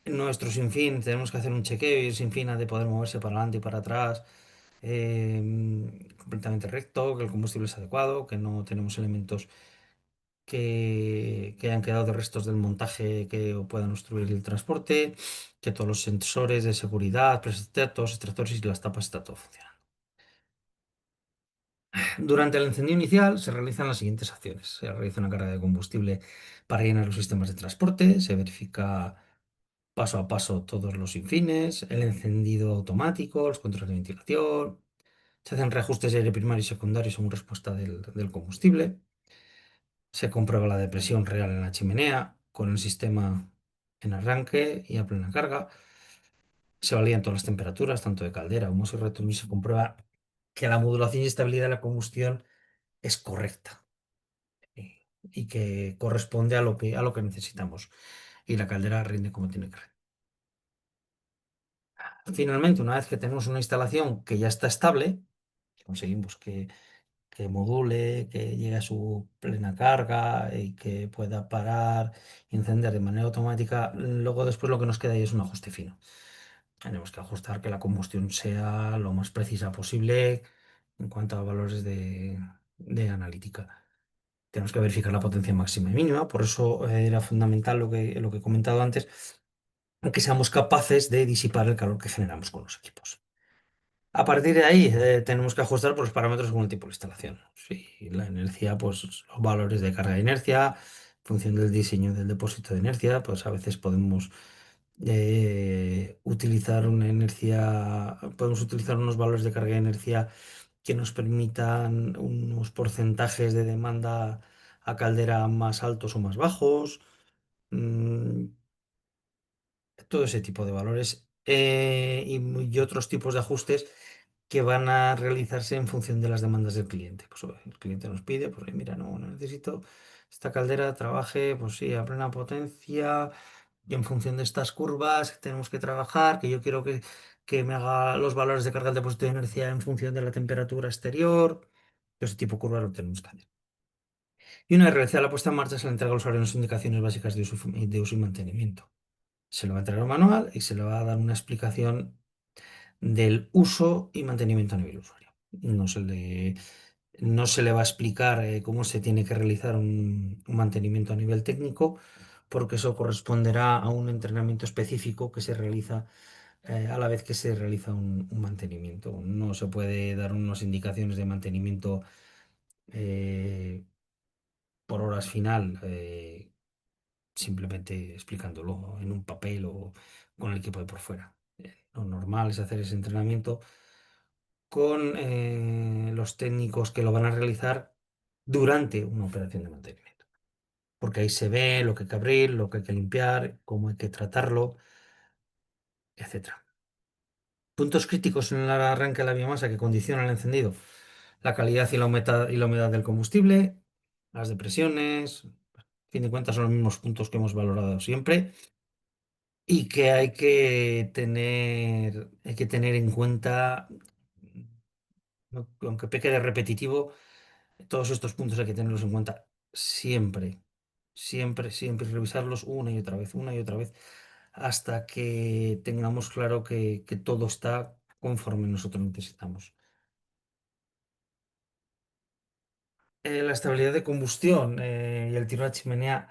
nuestro sinfín, tenemos que hacer un chequeo y el sinfín ha de poder moverse para adelante y para atrás completamente recto, que el combustible es adecuado, que no tenemos elementos que hayan quedado de restos del montaje que puedan obstruir el transporte, que todos los sensores de seguridad, presetectos, extractores y las tapas está todo funcionando. Durante el encendido inicial se realizan las siguientes acciones. Se realiza una carga de combustible para llenar los sistemas de transporte, se verifica paso a paso todos los infines, el encendido automático, los controles de ventilación, se hacen reajustes de aire primario y secundario según respuesta del combustible, se comprueba la depresión real en la chimenea con el sistema en arranque y a plena carga, se validan todas las temperaturas, tanto de caldera como de retorno y se comprueba que la modulación y estabilidad de la combustión es correcta y que corresponde a lo que necesitamos y la caldera rinde como tiene que rendir. Finalmente, una vez que tenemos una instalación que ya está estable, conseguimos que module, que llegue a su plena carga y que pueda parar y encender de manera automática, luego después lo que nos queda ahí es un ajuste fino. Tenemos que ajustar que la combustión sea lo más precisa posible en cuanto a valores de analítica. Tenemos que verificar la potencia máxima y mínima, por eso era fundamental lo que he comentado antes, que seamos capaces de disipar el calor que generamos con los equipos. A partir de ahí, tenemos que ajustar por los parámetros según el tipo de instalación. Si la inercia, pues los valores de carga de inercia, en función del diseño del depósito de inercia, pues a veces podemos utilizar unos valores de carga de inercia que nos permitan unos porcentajes de demanda a caldera más altos o más bajos. mm, Todo ese tipo de valores y otros tipos de ajustes que van a realizarse en función de las demandas del cliente. Pues el cliente nos pide, pues mira, no necesito esta caldera trabaje, pues sí, a plena potencia y en función de estas curvas que tenemos que trabajar, que yo quiero que me haga los valores de carga del depósito de inercia en función de la temperatura exterior. Ese tipo de curvas lo tenemos que hacer. Y una vez realizada la puesta en marcha, se le entrega a los usuarios indicaciones básicas de uso y mantenimiento. Se le va a entregar un manual y se le va a dar una explicación del uso y mantenimiento a nivel usuario. No se le va a explicar cómo se tiene que realizar un mantenimiento a nivel técnico, porque eso corresponderá a un entrenamiento específico que se realiza a la vez que se realiza un mantenimiento. No se puede dar unas indicaciones de mantenimiento por horas final, simplemente explicándolo en un papel o con el equipo de por fuera. Lo normal es hacer ese entrenamiento con los técnicos que lo van a realizar durante una operación de mantenimiento. Porque ahí se ve lo que hay que abrir, lo que hay que limpiar, cómo hay que tratarlo, etcétera. Puntos críticos en el arranque de la biomasa que condicionan el encendido: la calidad y la humedad del combustible, las depresiones, a fin de cuentas son los mismos puntos que hemos valorado siempre y que hay que tener en cuenta, aunque peque de repetitivo, todos estos puntos hay que tenerlos en cuenta siempre, siempre, siempre, y revisarlos una y otra vez, hasta que tengamos claro que todo está conforme nosotros necesitamos. La estabilidad de combustión y el tiro de la chimenea.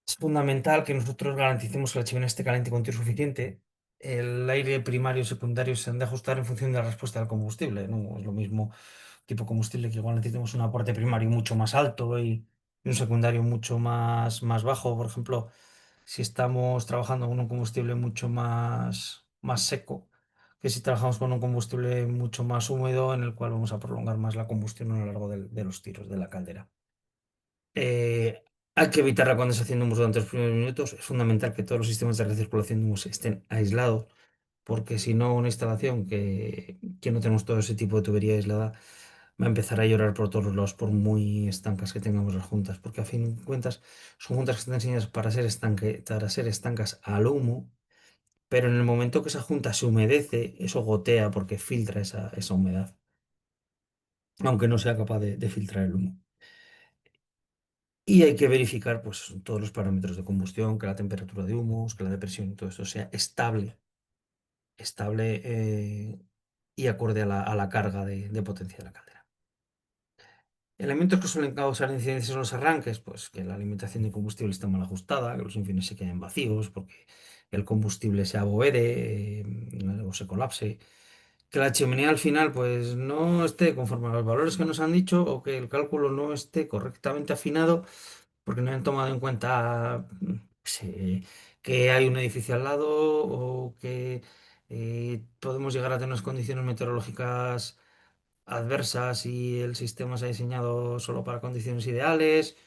Es fundamental que nosotros garanticemos que la chimenea esté caliente con tiempo suficiente. El aire primario y secundario se han de ajustar en función de la respuesta del combustible. No es lo mismo tipo combustible, que igual necesitamos un aporte primario mucho más alto y un secundario mucho más bajo. Por ejemplo, si estamos trabajando con un combustible mucho más seco, que si trabajamos con un combustible mucho más húmedo, en el cual vamos a prolongar más la combustión a lo largo de los tiros de la caldera. Hay que evitar la condensación de humos durante los primeros minutos. Es fundamental que todos los sistemas de recirculación de humos estén aislados, porque si no, una instalación que no tenemos todo ese tipo de tubería aislada va a empezar a llorar por todos lados, por muy estancas que tengamos las juntas, porque a fin de cuentas son juntas que están diseñadas para ser estancas al humo, pero en el momento que esa junta se humedece, eso gotea porque filtra esa humedad, aunque no sea capaz de filtrar el humo. Y hay que verificar pues, todos los parámetros de combustión, que la temperatura de humos, que la depresión y todo eso sea estable y acorde a la carga de potencia de la caldera. Elementos que suelen causar incidencias en los arranques, pues que la alimentación de combustible está mal ajustada, que los infines se queden vacíos, porque el combustible se abovere o se colapse, que la chimenea al final pues no esté conforme a los valores que nos han dicho o que el cálculo no esté correctamente afinado porque no han tomado en cuenta que hay un edificio al lado o que podemos llegar a tener unas condiciones meteorológicas adversas y el sistema se ha diseñado solo para condiciones ideales,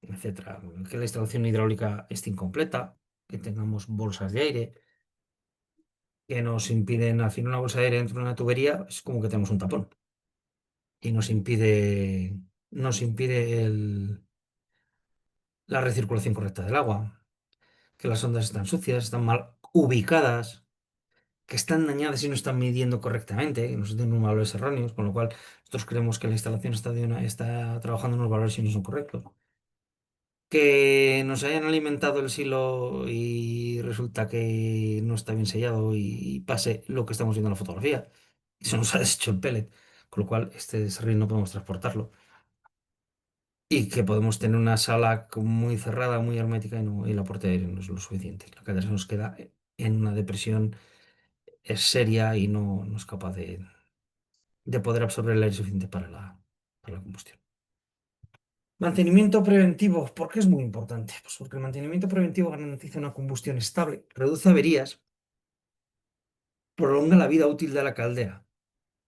etcétera. Que la instalación hidráulica esté incompleta, que tengamos bolsas de aire que nos impiden, al final una bolsa de aire dentro de una tubería es como que tenemos un tapón y nos impide la recirculación correcta del agua, que las ondas están sucias, están mal ubicadas, que están dañadas y no están midiendo correctamente, que nos tienen unos valores erróneos, con lo cual nosotros creemos que la instalación está trabajando en unos valores y no son correctos. Que nos hayan alimentado el silo y resulta que no está bien sellado y pase lo que estamos viendo en la fotografía. Y se nos ha deshecho el pellet, con lo cual este desarrollo no podemos transportarlo. Y que podemos tener una sala muy cerrada, muy hermética y el aporte de aire no es lo suficiente. La cadera se nos queda en una depresión, es seria y no es capaz de poder absorber el aire suficiente para la combustión. Mantenimiento preventivo, ¿por qué es muy importante? Pues porque el mantenimiento preventivo garantiza una combustión estable, reduce averías, prolonga la vida útil de la caldera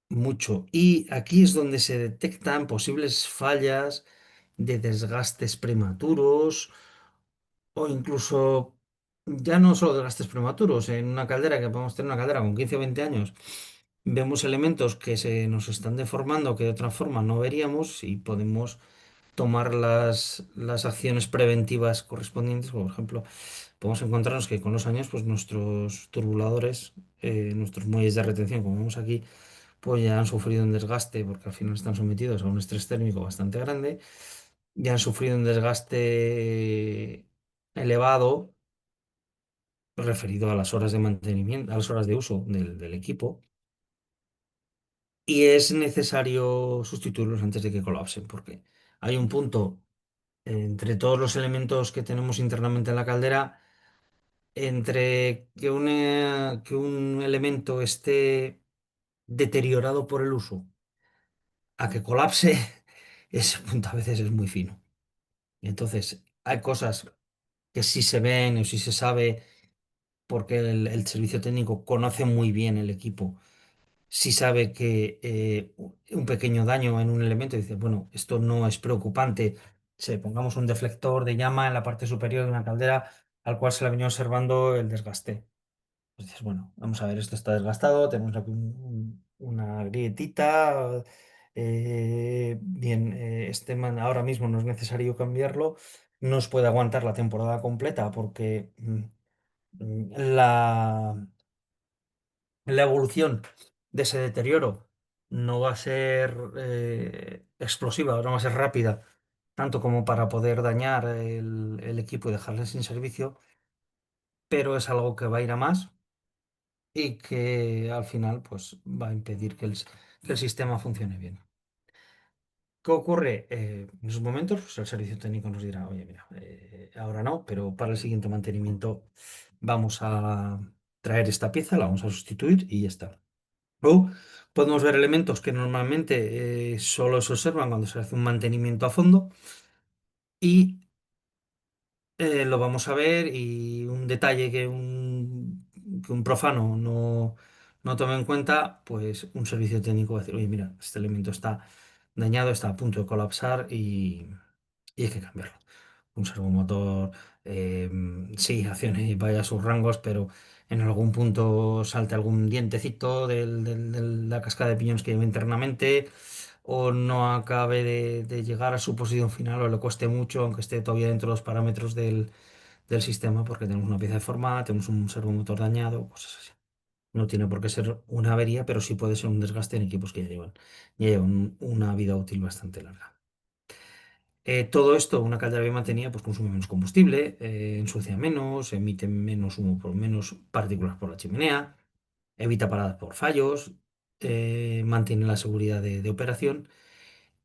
mucho. Y aquí es donde se detectan posibles fallas de desgastes prematuros o incluso ya no solo desgastes prematuros. En una caldera, que podemos tener una caldera con 15 o 20 años, vemos elementos que se nos están deformando que de otra forma no veríamos y podemos tomar las acciones preventivas correspondientes. Por ejemplo, podemos encontrarnos que con los años pues nuestros turbuladores, nuestros muelles de retención, como vemos aquí, pues ya han sufrido un desgaste porque al final están sometidos a un estrés térmico bastante grande, ya han sufrido un desgaste elevado referido a las horas de mantenimiento, a las horas de uso del equipo, y es necesario sustituirlos antes de que colapsen, porque hay un punto entre todos los elementos que tenemos internamente en la caldera, entre que un elemento esté deteriorado por el uso a que colapse, ese punto a veces es muy fino. Entonces, hay cosas que sí se ven o sí se sabe porque el servicio técnico conoce muy bien el equipo. Si sabe que un pequeño daño en un elemento, dice, bueno, esto no es preocupante. Se pongamos un deflector de llama en la parte superior de una caldera al cual se le ha venido observando el desgaste. Pues dices, bueno, vamos a ver, esto está desgastado, tenemos aquí una grietita. Bien, este man ahora mismo no es necesario cambiarlo, nos puede aguantar la temporada completa porque la evolución de ese deterioro no va a ser explosiva, no va a ser rápida, tanto como para poder dañar el equipo y dejarle sin servicio, pero es algo que va a ir a más y que al final pues, va a impedir que el sistema funcione bien. ¿Qué ocurre? En esos momentos, pues el servicio técnico nos dirá, oye, mira, ahora no, pero para el siguiente mantenimiento vamos a traer esta pieza, la vamos a sustituir y ya está. O podemos ver elementos que normalmente solo se observan cuando se hace un mantenimiento a fondo y lo vamos a ver y un detalle que un profano no tome en cuenta, pues un servicio técnico va a decir, oye, mira, este elemento está dañado, está a punto de colapsar y hay que cambiarlo. Un servomotor, eh, sí, accione y vaya a sus rangos, pero en algún punto salte algún dientecito de la cascada de piñones que lleva internamente, o no acabe de llegar a su posición final, o le cueste mucho, aunque esté todavía dentro de los parámetros del sistema, porque tenemos una pieza deformada, tenemos un servomotor dañado, cosas así. No tiene por qué ser una avería, pero sí puede ser un desgaste en equipos que ya llevan una vida útil bastante larga. Todo esto, una caldera bien mantenida, pues consume menos combustible, ensucia menos, emite menos humo por menos partículas por la chimenea, evita paradas por fallos, mantiene la seguridad de operación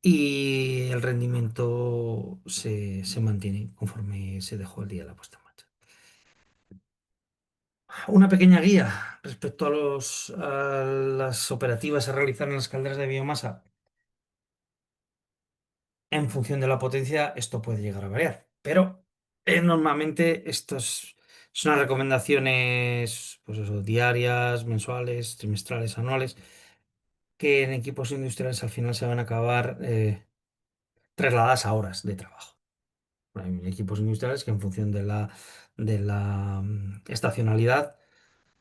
y el rendimiento se mantiene conforme se dejó el día de la puesta en marcha. Una pequeña guía respecto a las operativas a realizar en las calderas de biomasa. En función de la potencia, esto puede llegar a variar, pero normalmente son las recomendaciones pues eso, diarias, mensuales, trimestrales, anuales, que en equipos industriales al final se van a acabar trasladadas a horas de trabajo. Hay equipos industriales que en función de la estacionalidad,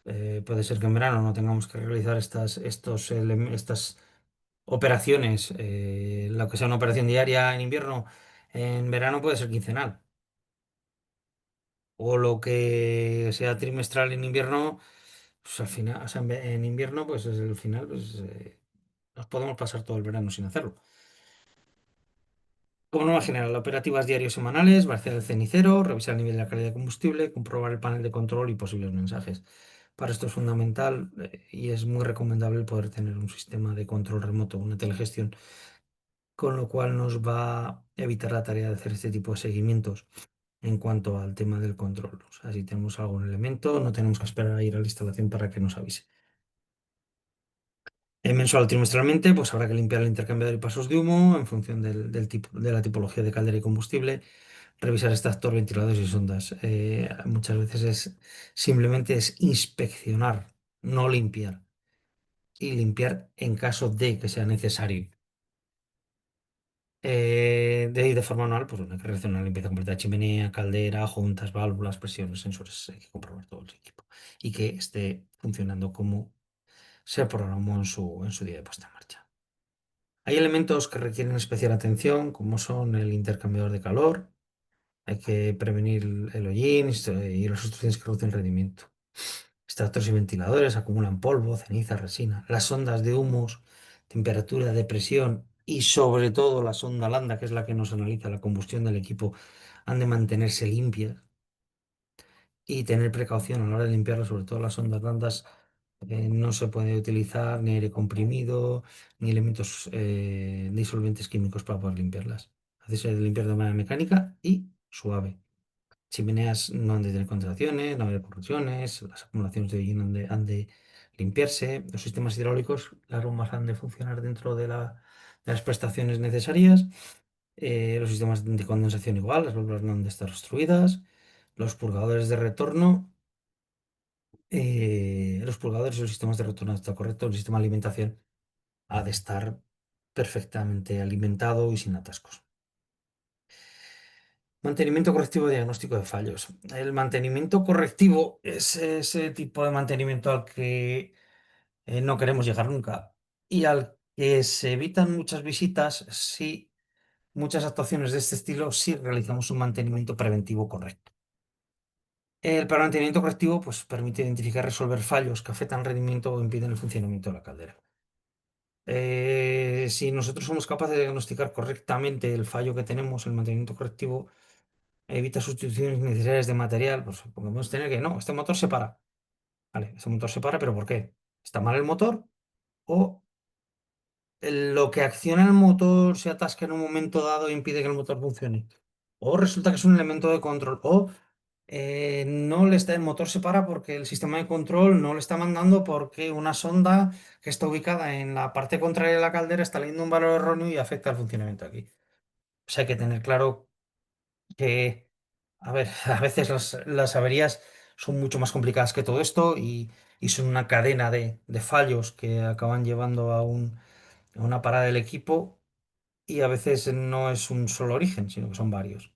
puede ser que en verano no tengamos que realizar estas operaciones, lo que sea una operación diaria en invierno, en verano puede ser quincenal. O lo que sea trimestral en invierno, pues al final, o sea, en invierno, pues es el final, pues nos podemos pasar todo el verano sin hacerlo. Como norma general, operativas diarios semanales, vaciar el cenicero, revisar el nivel de la calidad de combustible, comprobar el panel de control y posibles mensajes. Para esto es fundamental y es muy recomendable el poder tener un sistema de control remoto, una telegestión, con lo cual nos va a evitar la tarea de hacer este tipo de seguimientos en cuanto al tema del control. O sea, si tenemos algún elemento, no tenemos que esperar a ir a la instalación para que nos avise. Mensual o trimestralmente, pues habrá que limpiar el intercambiador y pasos de humo en función del tipo, de la tipología de caldera y combustible, revisar extractor, ventiladores y sondas. Muchas veces simplemente es inspeccionar, no limpiar. Y limpiar en caso de que sea necesario. De forma anual, pues bueno, hay que realizar una limpieza completa de chimenea, caldera, juntas, válvulas, presiones, sensores, hay que comprobar todo el equipo y que esté funcionando como se programó en su día de puesta en marcha. Hay elementos que requieren especial atención, como son el intercambiador de calor, hay que prevenir el hollín y las sustituciones que reducen el rendimiento. Extractores y ventiladores acumulan polvo, ceniza, resina. Las sondas de humos, temperatura de presión y sobre todo la sonda lambda, que es la que nos analiza la combustión del equipo, han de mantenerse limpias y tener precaución a la hora de limpiarlas, sobre todo las sondas blandas. No se puede utilizar ni aire comprimido ni elementos disolventes químicos para poder limpiarlas. Hacerse limpiar de manera mecánica y suave. Chimeneas no han de tener contracciones, no ha de haber corrosiones, las acumulaciones de hollín han de limpiarse, los sistemas hidráulicos, las bombas han de funcionar dentro de las prestaciones necesarias, los sistemas de condensación igual, las válvulas no han de estar obstruidas, los purgadores de retorno, los purgadores y los sistemas de retorno está correcto, el sistema de alimentación ha de estar perfectamente alimentado y sin atascos. Mantenimiento correctivo y diagnóstico de fallos. El mantenimiento correctivo es ese tipo de mantenimiento al que no queremos llegar nunca y al que se evitan muchas visitas si muchas actuaciones de este estilo si realizamos un mantenimiento preventivo correcto. El para mantenimiento correctivo pues, permite identificar y resolver fallos que afectan el rendimiento o impiden el funcionamiento de la caldera. Si nosotros somos capaces de diagnosticar correctamente el fallo que tenemos, el mantenimiento correctivo evita sustituciones innecesarias de material, pues podemos tener que, no, este motor se para. Vale, este motor se para, pero ¿por qué? ¿Está mal el motor? ¿O lo que acciona el motor se atasca en un momento dado e impide que el motor funcione? ¿O resulta que es un elemento de control? ¿O no le está, el motor se para porque el sistema de control no le está mandando porque una sonda que está ubicada en la parte contraria de la caldera está leyendo un valor erróneo y afecta al funcionamiento aquí? Pues hay que tener claro que, a ver, a veces las averías son mucho más complicadas que todo esto y son una cadena de fallos que acaban llevando a una parada del equipo y a veces no es un solo origen, sino que son varios.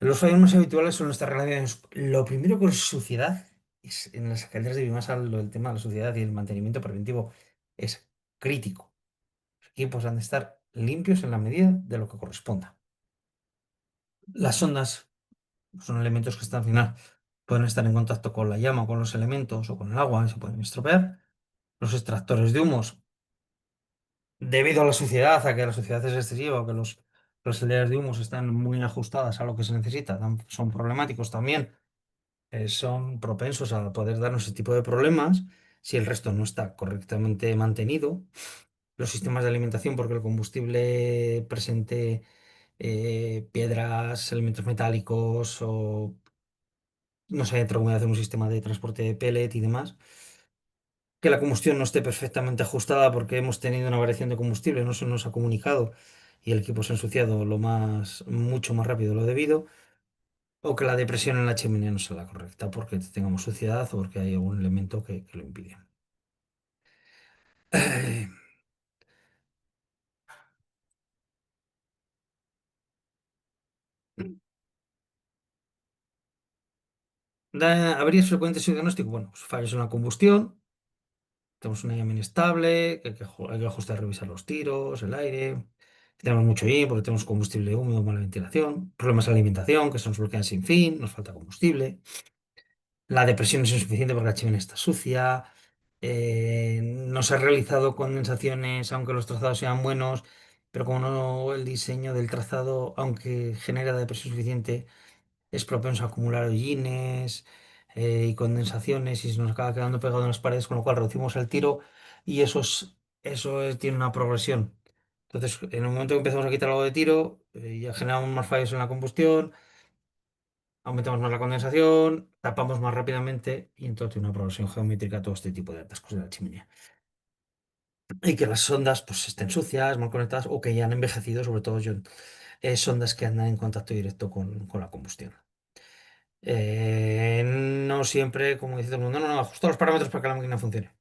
Los fallos más habituales son nuestras relaciones. Lo primero con suciedad es en las calderas de biomasa, el tema de la suciedad y el mantenimiento preventivo es crítico. Los equipos han de estar limpios en la medida de lo que corresponda. Las sondas son elementos que están al final, pueden estar en contacto con la llama, con los elementos o con el agua y se pueden estropear. Los extractores de humos, debido a la suciedad, a que la suciedad es excesiva, o que las salidas de humos están muy ajustadas a lo que se necesita, son problemáticos también, son propensos a poder darnos ese tipo de problemas si el resto no está correctamente mantenido. Los sistemas de alimentación, porque el combustible presente piedras, elementos metálicos o no se haya tratado de hacer un sistema de transporte de pellet y demás, que la combustión no esté perfectamente ajustada porque hemos tenido una variación de combustible, no se nos ha comunicado y el equipo se ha ensuciado mucho más rápido de lo debido, o que la depresión en la chimenea no sea la correcta porque tengamos suciedad o porque hay algún elemento que lo impide. Eh, ¿Averías frecuentes y diagnóstico? Bueno, pues fallos en la combustión, tenemos una llama inestable, hay que ajustar, revisar los tiros, el aire. Tenemos mucho IE porque tenemos combustible húmedo, mala ventilación. Problemas de alimentación que se nos bloquean sin fin, nos falta combustible. La depresión es insuficiente porque la chimenea está sucia. No se ha realizado condensaciones, aunque los trazados sean buenos, pero como no el diseño del trazado, aunque genera depresión suficiente, es propenso a acumular hollines y condensaciones y se nos acaba quedando pegado en las paredes, con lo cual reducimos el tiro y tiene una progresión. Entonces, en el momento que empezamos a quitar algo de tiro, ya generamos más fallos en la combustión, aumentamos más la condensación, tapamos más rápidamente y entonces tiene una progresión geométrica todo este tipo de atascos de la chimenea. Y que las sondas pues estén sucias, mal conectadas o que ya han envejecido, sobre todo sondas que andan en contacto directo con la combustión. No siempre, como dice todo el mundo, no, no, ajusta los parámetros para que la máquina funcione.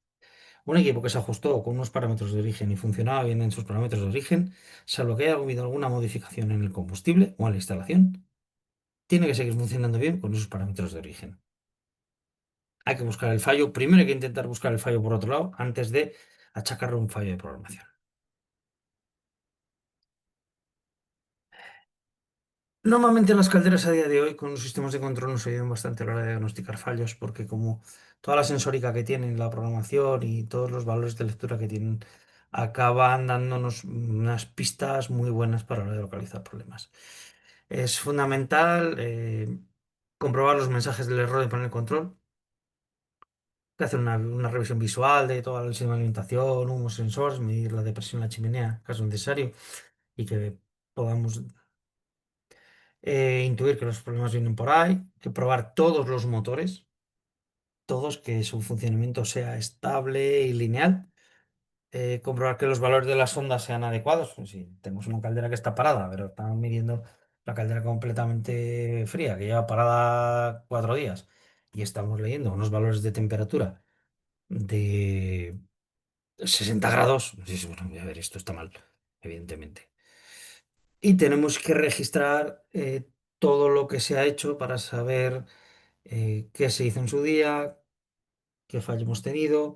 Un equipo que se ajustó con unos parámetros de origen y funcionaba bien en sus parámetros de origen, salvo que haya habido alguna modificación en el combustible o en la instalación, tiene que seguir funcionando bien con esos parámetros de origen. Hay que buscar el fallo. Primero hay que intentar buscar el fallo por otro lado antes de achacarle un fallo de programación. Normalmente las calderas a día de hoy con los sistemas de control nos ayudan bastante a la hora de diagnosticar fallos porque como toda la sensórica que tienen, la programación y todos los valores de lectura que tienen acaban dándonos unas pistas muy buenas para la hora de localizar problemas. Es fundamental comprobar los mensajes del error de panel control, que hacer una revisión visual de todo el sistema de alimentación, humos, sensores, medir la depresión en la chimenea, caso necesario, y que podamos intuir que los problemas vienen por ahí, que probar todos los motores, todos, que su funcionamiento sea estable y lineal. comprobar que los valores de las sondas sean adecuados. Pues si tenemos una caldera que está parada, pero estamos midiendo la caldera completamente fría, que lleva parada 4 días, y estamos leyendo unos valores de temperatura de 60 grados, dices, bueno, a ver, esto está mal, evidentemente. Y tenemos que registrar todo lo que se ha hecho para saber qué se hizo en su día, qué fallo hemos tenido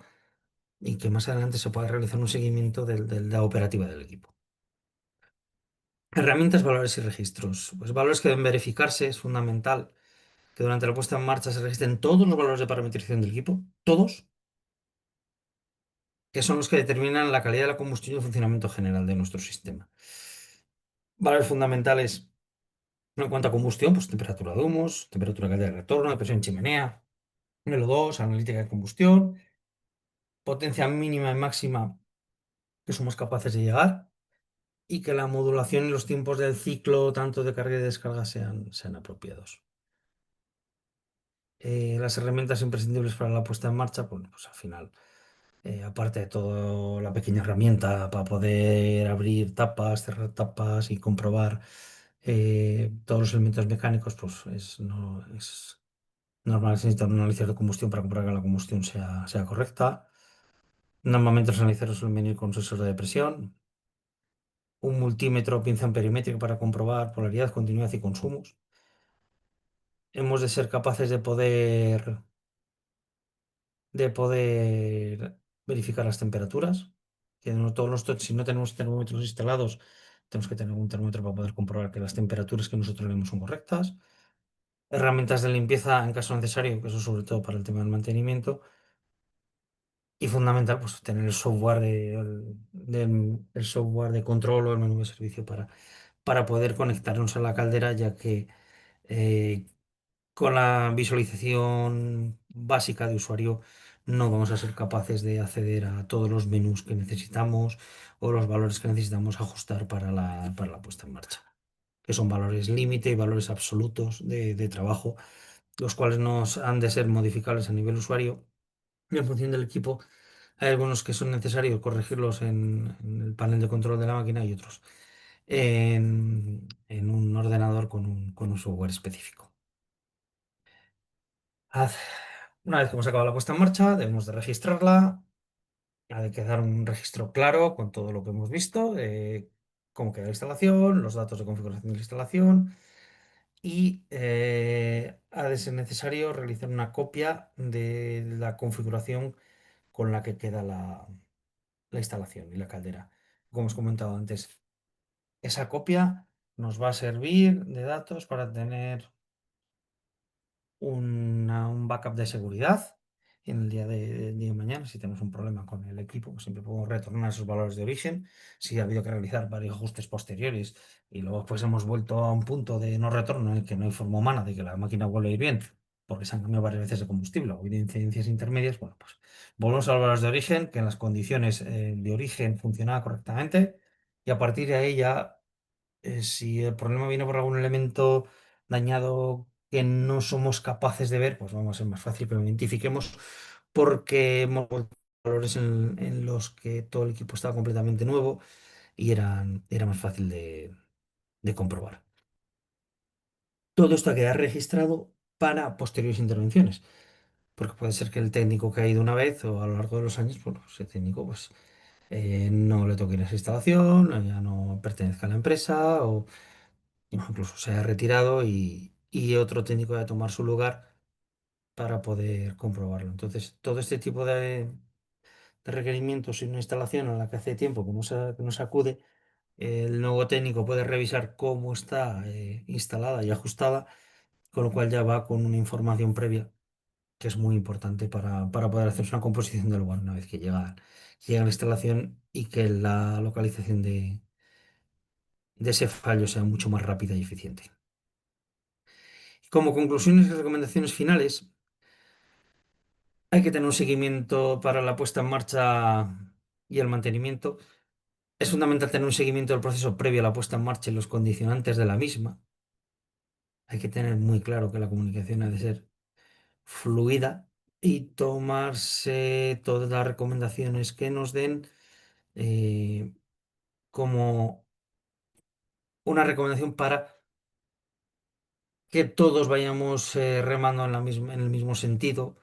y que más adelante se pueda realizar un seguimiento de la operativa del equipo. Herramientas, valores y registros. Pues valores que deben verificarse, es fundamental que durante la puesta en marcha se registren todos los valores de parametrización del equipo, todos, que son los que determinan la calidad de la combustión y el funcionamiento general de nuestro sistema. Valores fundamentales en cuanto a combustión, pues temperatura de humos, temperatura de retorno, de presión en chimenea, L2, analítica de combustión, potencia mínima y máxima que somos capaces de llegar y que la modulación y los tiempos del ciclo, tanto de carga y de descarga, sean apropiados. Las herramientas imprescindibles para la puesta en marcha, pues al final, aparte de todo, la pequeña herramienta para poder abrir tapas, cerrar tapas y comprobar todos los elementos mecánicos, pues no, es normal, se necesita un analizador de combustión para comprobar que la combustión sea correcta. Normalmente los analizadores suelen venir con sensor de presión, un multímetro o pinza amperiométrico para comprobar polaridad, continuidad y consumos. Hemos de ser capaces de poder verificar las temperaturas. Que no todos si no tenemos termómetros instalados, tenemos que tener un termómetro para poder comprobar que las temperaturas que nosotros leemos son correctas. Herramientas de limpieza en caso necesario, que eso sobre todo para el tema del mantenimiento. Y fundamental, pues tener el software de control o el menú de servicio para poder conectarnos a la caldera, ya que eh, con la visualización básica de usuario no vamos a ser capaces de acceder a todos los menús que necesitamos o los valores que necesitamos ajustar para la puesta en marcha, que son valores límite y valores absolutos de trabajo, los cuales nos han de ser modificables a nivel usuario y en función del equipo. Hay algunos que son necesarios corregirlos en el panel de control de la máquina y otros en un ordenador con un software específico. Haz- Una vez que hemos acabado la puesta en marcha, debemos de registrarla. Ha de quedar un registro claro con todo lo que hemos visto, cómo queda la instalación, los datos de configuración de la instalación y ha de ser necesario realizar una copia de la configuración con la que queda la instalación y la caldera. Como os comentado antes, esa copia nos va a servir de datos para tener un backup de seguridad. Y en el día de mañana, si tenemos un problema con el equipo, pues siempre podemos retornar esos valores de origen. Si ha habido que realizar varios ajustes posteriores y luego pues hemos vuelto a un punto de no retorno en el que no hay forma humana de que la máquina vuelva a ir bien, porque se han cambiado varias veces de combustible o habido incidencias intermedias, bueno, pues volvemos a los valores de origen, que en las condiciones de origen funcionaba correctamente, y a partir de ahí ya si el problema viene por algún elemento dañado que no somos capaces de ver, pues vamos a ser más fácil que lo identifiquemos porque hemos vuelto a valores en los que todo el equipo estaba completamente nuevo y era más fácil de comprobar. Todo esto queda registrado para posteriores intervenciones, porque puede ser que el técnico que ha ido una vez o a lo largo de los años, bueno, ese técnico pues no le toque esa instalación, ya no pertenezca a la empresa o incluso se ha retirado y otro técnico va a tomar su lugar para poder comprobarlo. Entonces, todo este tipo de requerimientos y una instalación a la que hace tiempo que no se acude, el nuevo técnico puede revisar cómo está instalada y ajustada, con lo cual ya va con una información previa que es muy importante para poder hacer una composición del lugar una vez que llega la instalación y que la localización de ese fallo sea mucho más rápida y eficiente. Como conclusiones y recomendaciones finales, hay que tener un seguimiento para la puesta en marcha y el mantenimiento. Es fundamental tener un seguimiento del proceso previo a la puesta en marcha y los condicionantes de la misma. Hay que tener muy claro que la comunicación ha de ser fluida y tomarse todas las recomendaciones que nos den eh, como una recomendación para que todos vayamos remando en en el mismo sentido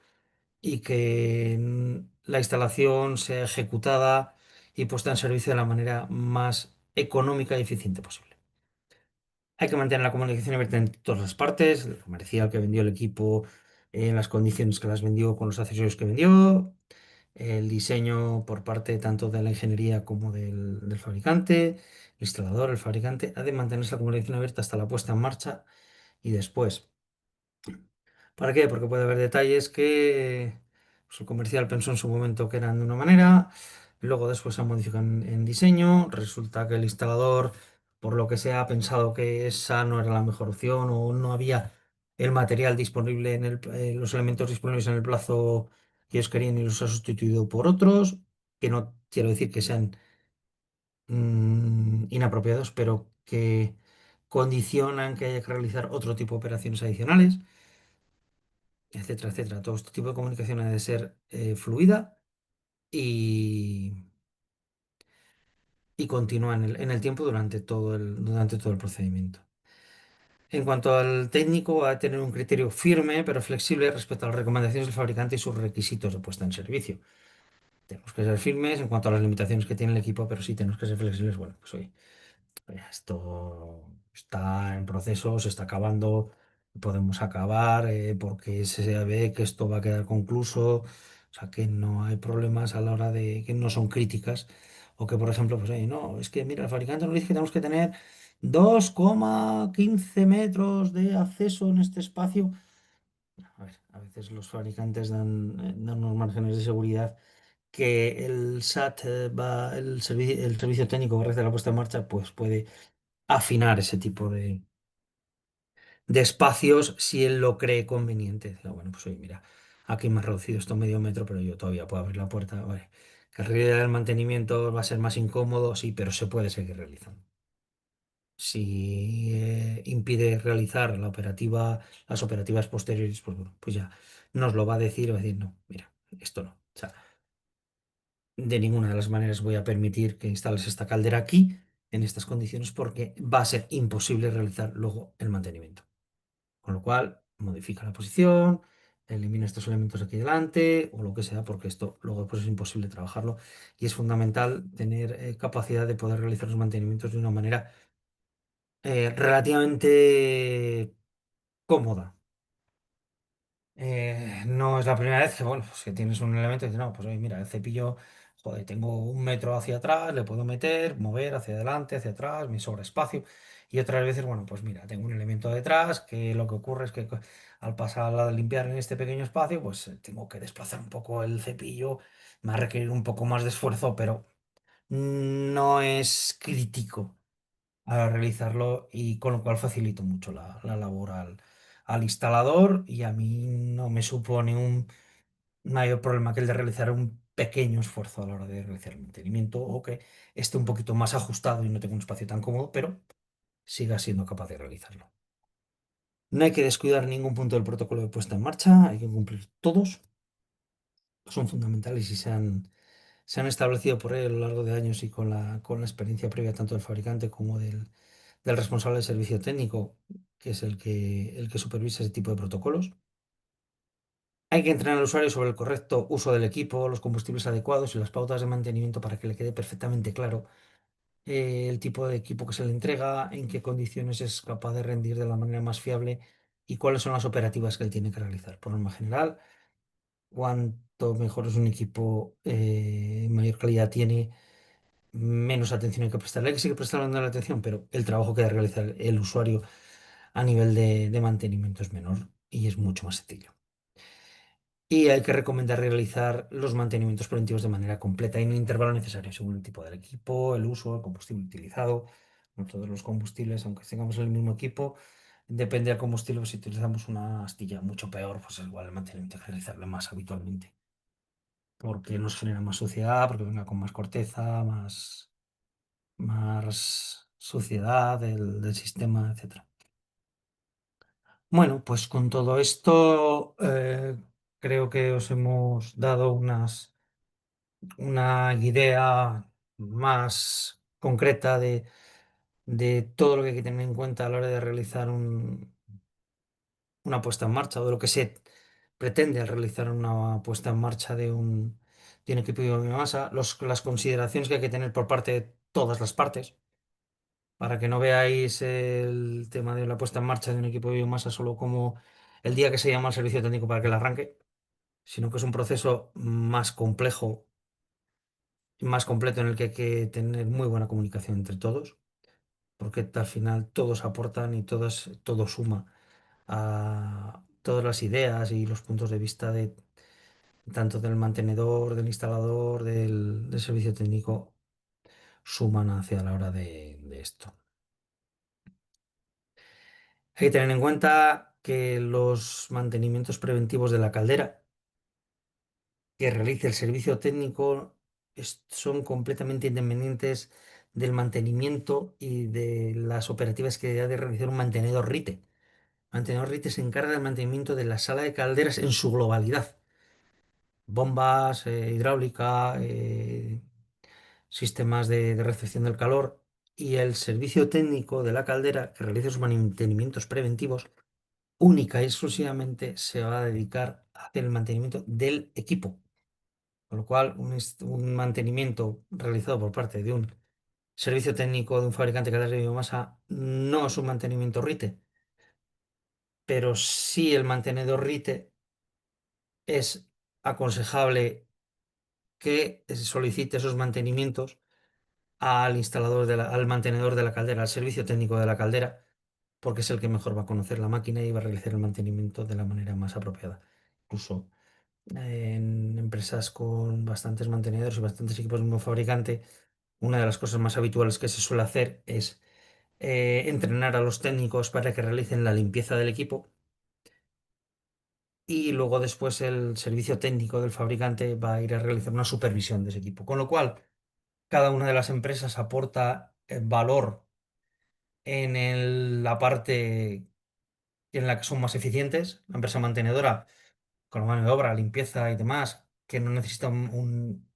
y que la instalación sea ejecutada y puesta en servicio de la manera más económica y eficiente posible. Hay que mantener la comunicación abierta en todas las partes, el comercial que vendió el equipo en las condiciones que las vendió con los accesorios que vendió, el diseño por parte tanto de la ingeniería como del fabricante, el instalador, el fabricante, ha de mantenerse la comunicación abierta hasta la puesta en marcha y después. ¿Para qué? Porque puede haber detalles que pues, el comercial pensó en su momento que eran de una manera, luego después se modifican en diseño, resulta que el instalador, por lo que sea, ha pensado que esa no era la mejor opción o no había el material disponible los elementos disponibles en el plazo que ellos querían y los ha sustituido por otros, que no quiero decir que sean inapropiados, pero que condicionan que haya que realizar otro tipo de operaciones adicionales, etcétera, etcétera. Todo este tipo de comunicación ha de ser fluida y, y continua en el tiempo durante todo el procedimiento. En cuanto al técnico, va a tener un criterio firme pero flexible respecto a las recomendaciones del fabricante y sus requisitos de puesta en servicio. Tenemos que ser firmes en cuanto a las limitaciones que tiene el equipo, pero sí tenemos que ser flexibles. Bueno, pues oye, esto está en proceso, se está acabando, podemos acabar porque se ve que esto va a quedar concluso, o sea que no hay problemas a la hora de que no son críticas o que por ejemplo, pues oye, no, es que mira, el fabricante nos dice que tenemos que tener 2,15 metros de acceso en este espacio. A ver, a veces los fabricantes dan unos márgenes de seguridad que el SAT el servicio técnico que realiza la puesta en marcha, pues puede afinar ese tipo de espacios si él lo cree conveniente. Decía, bueno, pues oye, mira, aquí me ha reducido esto medio metro, pero yo todavía puedo abrir la puerta. Vale. Que realizar el mantenimiento va a ser más incómodo, sí, pero se puede seguir realizando. Si impide realizar las operativas posteriores, pues bueno, pues ya nos lo va a decir, va a decir, no, mira, esto no. O sea, de ninguna de las maneras voy a permitir que instales esta caldera aquí, en estas condiciones, porque va a ser imposible realizar luego el mantenimiento. Con lo cual, modifica la posición, elimina estos elementos aquí delante o lo que sea, porque esto luego pues, es imposible trabajarlo y es fundamental tener capacidad de poder realizar los mantenimientos de una manera relativamente cómoda. No es la primera vez que, bueno, pues que tienes un elemento y dices, no, pues oye, mira, el cepillo, joder, tengo 1 metro hacia atrás, le puedo meter, mover hacia adelante, hacia atrás, me sobra espacio. Y otras veces, bueno, pues mira, tengo un elemento detrás que lo que ocurre es que al pasar a limpiar en este pequeño espacio, pues tengo que desplazar un poco el cepillo, me va a requerir un poco más de esfuerzo, pero no es crítico a realizarlo y con lo cual facilito mucho la labor al instalador y a mí no me supone un mayor problema que el de realizar un pequeño esfuerzo a la hora de realizar el mantenimiento o que esté un poquito más ajustado y no tenga un espacio tan cómodo, pero siga siendo capaz de realizarlo. No hay que descuidar ningún punto del protocolo de puesta en marcha, hay que cumplir todos, son fundamentales y se han establecido por él a lo largo de años y con la experiencia previa tanto del fabricante como del responsable de servicio técnico, que es el que supervisa ese tipo de protocolos. Hay que entrenar al usuario sobre el correcto uso del equipo, los combustibles adecuados y las pautas de mantenimiento para que le quede perfectamente claro el tipo de equipo que se le entrega, en qué condiciones es capaz de rendir de la manera más fiable y cuáles son las operativas que él tiene que realizar. Por norma general, cuanto mejor es un equipo, mayor calidad tiene, menos atención hay que prestarle. Hay que seguir prestando la atención, pero el trabajo que debe realizar el usuario a nivel de mantenimiento es menor y es mucho más sencillo. Y hay que recomendar realizar los mantenimientos preventivos de manera completa y en un intervalo necesario, según el tipo del equipo, el uso, el combustible utilizado. No todos los combustibles, aunque tengamos el mismo equipo, depende del combustible, pues si utilizamos una astilla mucho peor, pues igual el mantenimiento hay que realizarlo más habitualmente, porque nos genera más suciedad, porque venga con más corteza, más suciedad del sistema, etcétera. Bueno, pues con todo esto creo que os hemos dado una idea más concreta de todo lo que hay que tener en cuenta a la hora de realizar una puesta en marcha o de lo que se pretende al realizar una puesta en marcha de un equipo de biomasa, las consideraciones que hay que tener por parte de todas las partes, para que no veáis el tema de la puesta en marcha de un equipo de biomasa solo como el día que se llama al servicio técnico para que el arranque, sino que es un proceso más complejo y más completo en el que hay que tener muy buena comunicación entre todos, porque al final todos aportan y todo suma a todas las ideas y los puntos de vista de tanto del mantenedor, del instalador, del servicio técnico, suman hacia la hora de esto. Hay que tener en cuenta que los mantenimientos preventivos de la caldera que realice el servicio técnico son completamente independientes del mantenimiento y de las operativas que ha de realizar un mantenedor RITE. El mantenedor RITE se encarga del mantenimiento de la sala de calderas en su globalidad. Bombas, hidráulica, sistemas de recepción del calor y el servicio técnico de la caldera que realiza sus mantenimientos preventivos única y exclusivamente se va a dedicar a hacer el mantenimiento del equipo. Con lo cual, un mantenimiento realizado por parte de un servicio técnico de un fabricante de calderas de biomasa no es un mantenimiento RITE, pero sí el mantenedor RITE es aconsejable que solicite esos mantenimientos al instalador al mantenedor de la caldera, al servicio técnico de la caldera, porque es el que mejor va a conocer la máquina y va a realizar el mantenimiento de la manera más apropiada. Incluso en empresas con bastantes mantenedores y bastantes equipos del mismo fabricante, una de las cosas más habituales que se suele hacer es entrenar a los técnicos para que realicen la limpieza del equipo y luego después el servicio técnico del fabricante va a ir a realizar una supervisión de ese equipo. Con lo cual, cada una de las empresas aporta valor en la parte en la que son más eficientes. La empresa mantenedora, con la mano de obra, limpieza y demás, que no necesita un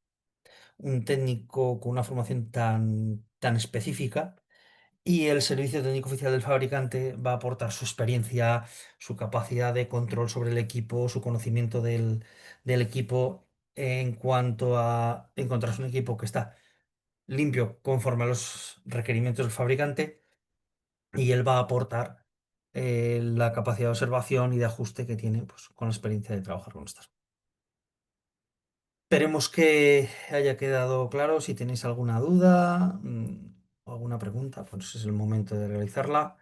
técnico con una formación tan específica. Y el servicio técnico oficial del fabricante va a aportar su experiencia, su capacidad de control sobre el equipo, su conocimiento del equipo en cuanto a encontrarse un equipo que está limpio conforme a los requerimientos del fabricante y él va a aportar la capacidad de observación y de ajuste que tiene pues, con la experiencia de trabajar con estas. Esperemos que haya quedado claro. Si tenéis alguna duda o alguna pregunta, pues es el momento de realizarla.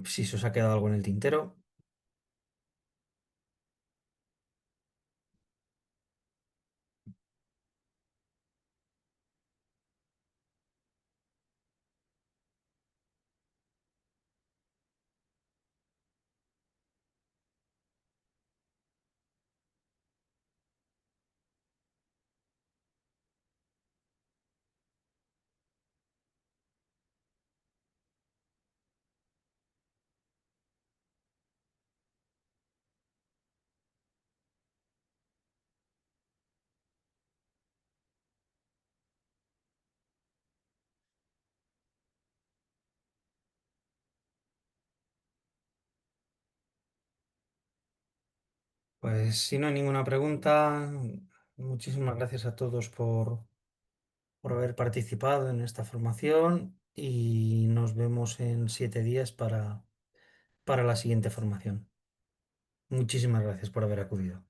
Si se os ha quedado algo en el tintero. Pues si no hay ninguna pregunta, muchísimas gracias a todos por haber participado en esta formación y nos vemos en 7 días para la siguiente formación. Muchísimas gracias por haber acudido.